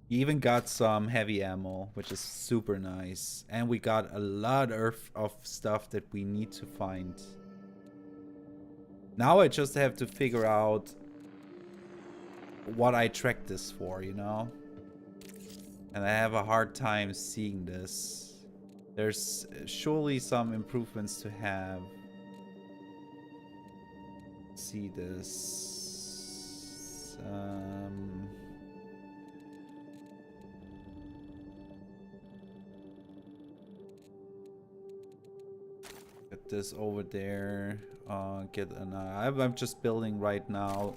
You even got some heavy ammo, which is super nice. And we got a lot of stuff that we need to find. Now I just have to figure out what I tracked this for, you know? And I have a hard time seeing this. There's surely some improvements to have. See this. Get this over there. Get an. I'm just building right now.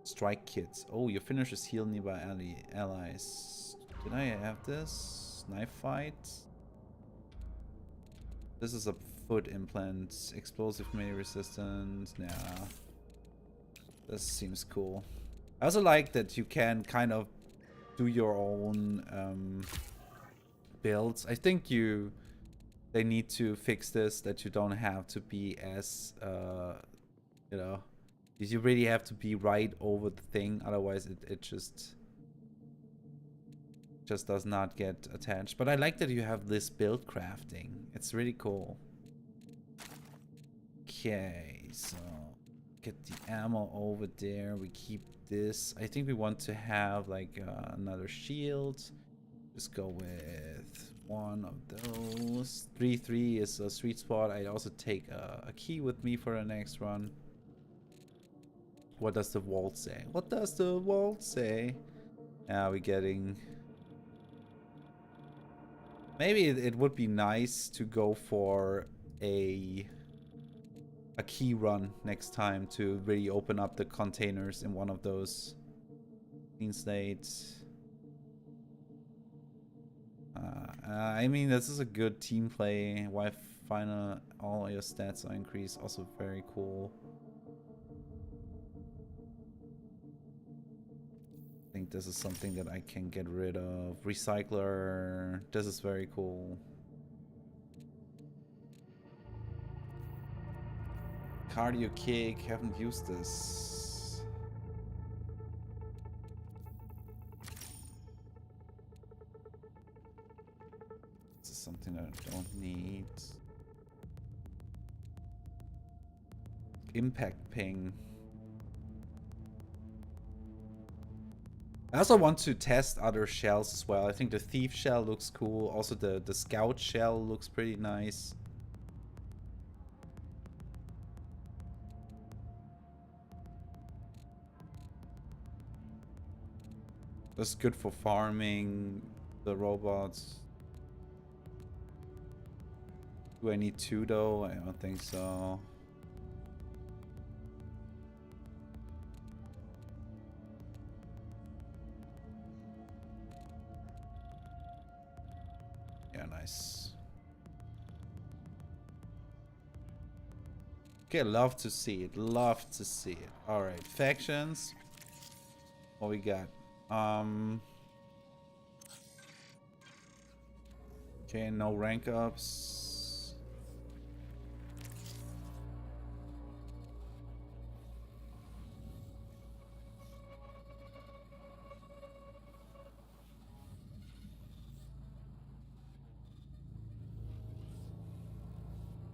Strike kits. Oh, your finishers heal nearby allies. Did I have this? Knife fight. This is a foot implant. Explosive melee resistance. Nah. This seems cool. I also like that you can kind of do your own builds. I think they need to fix this, that you don't have to be as you know, you really have to be right over the thing, otherwise it just does not get attached. But I like that you have this build crafting. It's really cool. Okay, so get the ammo over there. We keep this. I think we want to have like another shield. Just go with one of those. 3-3 is a sweet spot. I also take a key with me for the next run. What does the vault say? What does the vault say? Are we getting... Maybe it would be nice to go for a key run next time to really open up the containers in one of those. Clean slate. I mean, this is a good team play. Why final all your stats are increased? Also very cool. I think this is something that I can get rid of. Recycler. This is very cool. Cardio kick. Haven't used this. This is something that I don't need. Impact ping. I also want to test other shells as well. I think the thief shell looks cool. Also the scout shell looks pretty nice. That's good for farming the robots. Do I need 2 though? I don't think so. Yeah, nice. Okay, love to see it. Love to see it. Alright, factions. What we got? Okay, no rank ups.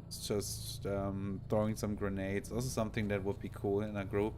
It's just throwing some grenades. Also something that would be cool in a group.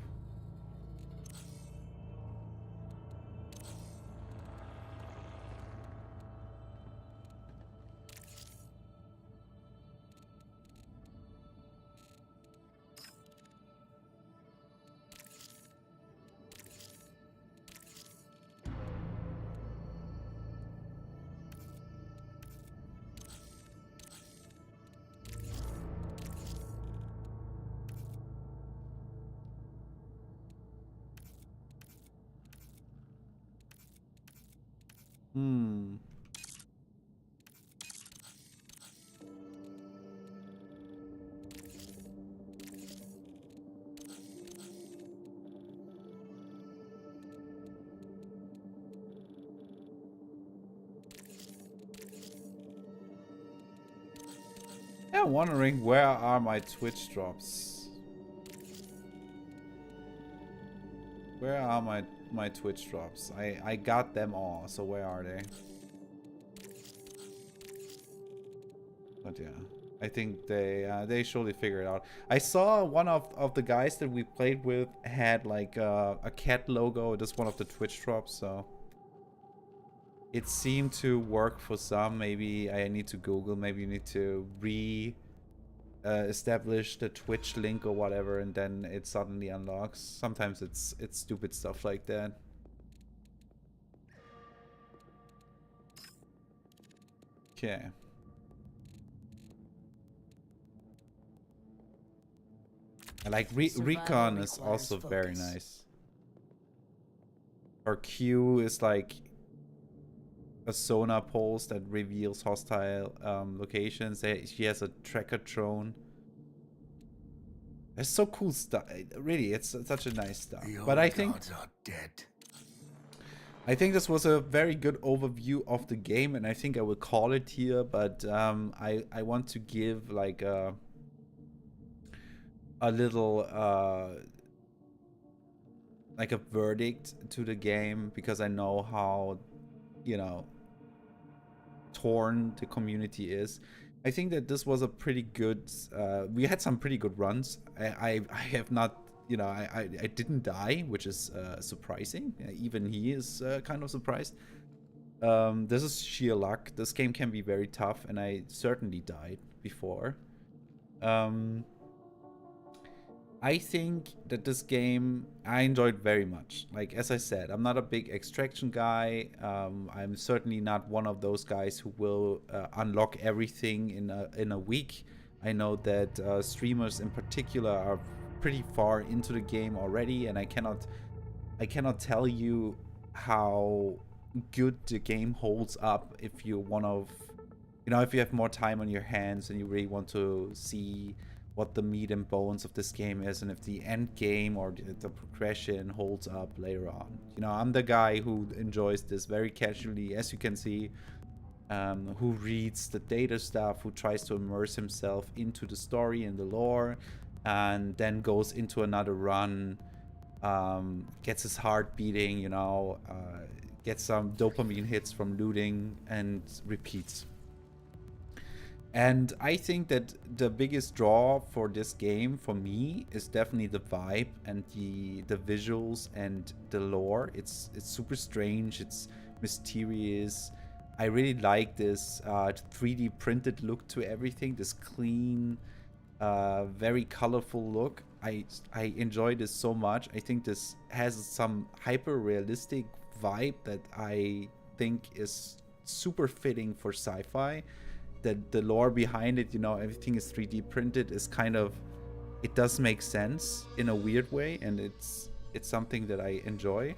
Yeah, I'm wondering where are my Twitch drops? Where are my Twitch drops? I got them all, so where are they? But yeah, I think they surely figure it out. I saw one of the guys that we played with had like a cat logo. Just one of the Twitch drops, so it seemed to work for some. Maybe I need to Google. Maybe you need to establish the Twitch link or whatever, and then it suddenly unlocks. Sometimes it's stupid stuff like that. Okay. I like Recon is also very nice. Or Q is like a sonar pulse that reveals hostile locations. She has a tracker drone. It's so cool stuff. Really, it's such a nice stuff. But I think this was a very good overview of the game, and I think I will call it here. But I want to give like a little like a verdict to the game, because I know how, you know, torn the community is. I think that this was a pretty good we had some pretty good runs. I have not, you know, I didn't die, which is surprising. Even he is kind of surprised. This is sheer luck. This game can be very tough, and I certainly died before. I think that this game I enjoyed very much. Like, as I said, I'm not a big extraction guy. I'm certainly not one of those guys who will unlock everything in a week. I know that streamers in particular are pretty far into the game already, and I cannot tell you how good the game holds up if you if you have more time on your hands and you really want to see what the meat and bones of this game is, and if the end game or the progression holds up later on. You know, I'm the guy who enjoys this very casually, as you can see, who reads the data stuff, who tries to immerse himself into the story and the lore, and then goes into another run, gets his heart beating, you know, gets some dopamine hits from looting, and repeats. And I think that the biggest draw for this game for me is definitely the vibe and the visuals and the lore. It's super strange. It's mysterious. I really like this 3D printed look to everything. This clean, very colorful look. I enjoy this so much. I think this has some hyper realistic vibe that I think is super fitting for sci-fi. That the lore behind it, you know, everything is 3D printed, is kind of, it does make sense in a weird way, and it's something that I enjoy.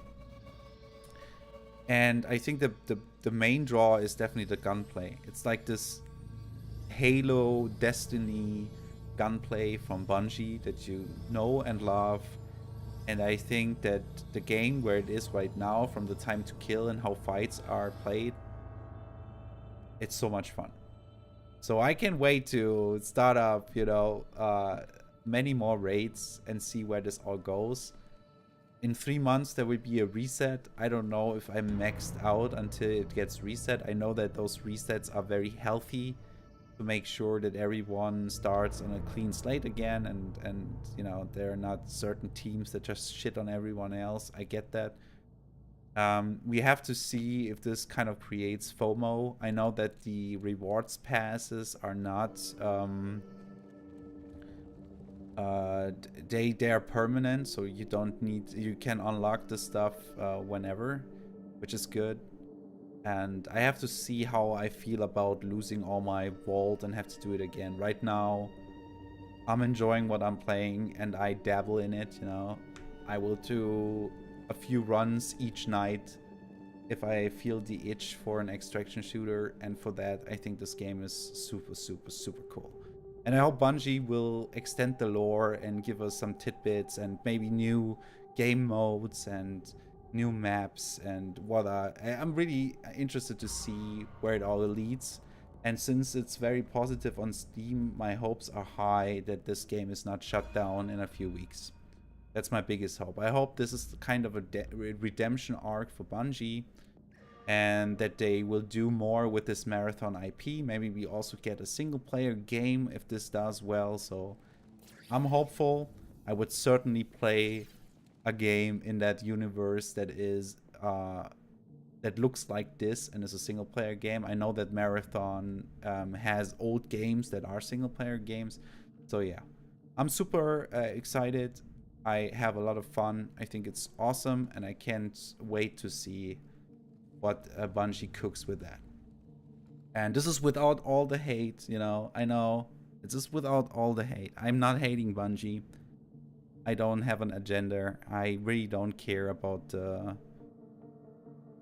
And I think the main draw is definitely the gunplay. It's like this Halo, Destiny gunplay from Bungie that you know and love. And I think that the game where it is right now, from the time to kill and how fights are played, it's so much fun. So I can't wait to start up, you know, many more raids and see where this all goes. In 3 months, there will be a reset. I don't know if I'm maxed out until it gets reset. I know that those resets are very healthy to make sure that everyone starts on a clean slate again, and you know, there are not certain teams that just shit on everyone else. I get that. We have to see if this kind of creates FOMO. I know that the rewards passes are not they are permanent, so you can unlock the stuff whenever, which is good. And I have to see how I feel about losing all my vault and have to do it again. Right now, I'm enjoying what I'm playing, and I dabble in it, you know. I will do a few runs each night if I feel the itch for an extraction shooter, and for that I think this game is super, super, super cool. And I hope Bungie will extend the lore and give us some tidbits and maybe new game modes and new maps and I'm really interested to see where it all leads. And since it's very positive on Steam, my hopes are high that this game is not shut down in a few weeks. That's my biggest hope. I hope this is kind of a redemption arc for Bungie, and that they will do more with this Marathon IP. Maybe we also get a single player game if this does well. So I'm hopeful. I would certainly play a game in that universe that is that looks like this and is a single player game. I know that Marathon has old games that are single player games. So yeah, I'm super excited. I have a lot of fun. I think it's awesome, and I can't wait to see what Bungie cooks with that. And this is without all the hate, you know. I know it's just without all the hate. I'm not hating Bungie. I don't have an agenda. I really don't care about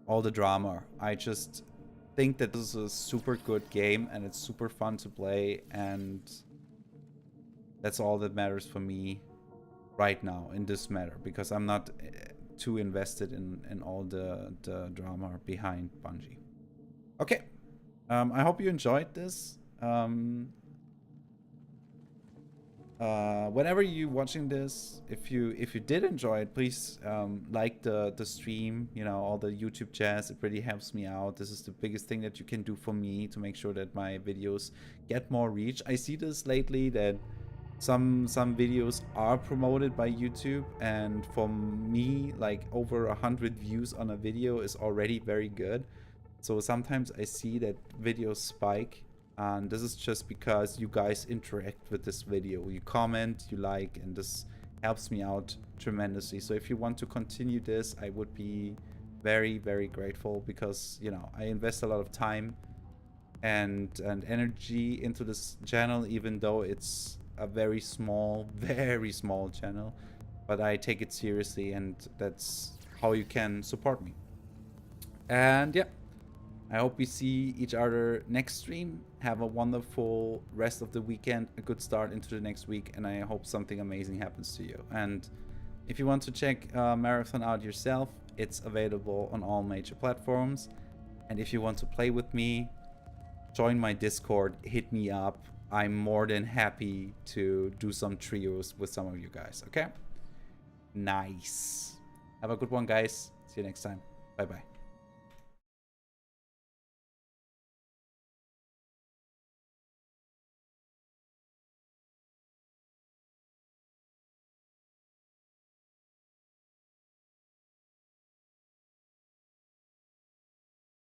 all the drama. I just think that this is a super good game and it's super fun to play, and that's all that matters for me right now in this matter, because I'm not too invested in all the drama behind Bungie. Okay, I hope you enjoyed this. Whenever you're watching this, if you did enjoy it, please like the stream, you know, all the YouTube jazz. It really helps me out. This is the biggest thing that you can do for me to make sure that my videos get more reach. I see this lately that some videos are promoted by YouTube, and for me, like over 100 views on a video is already very good. So sometimes I see that videos spike, and this is just because you guys interact with this video. You comment, you like, and this helps me out tremendously. So if you want to continue this, I would be very, very grateful, because, you know, I invest a lot of time and energy into this channel, even though it's a very small channel, but I take it seriously, and that's how you can support me. And yeah, I hope we see each other next stream. Have a wonderful rest of the weekend, a good start into the next week, and I hope something amazing happens to you. And if you want to check Marathon out yourself, it's available on all major platforms. And if you want to play with me, join my Discord, hit me up. I'm more than happy to do some trios with some of you guys, okay? Nice. Have a good one, guys. See you next time. Bye-bye.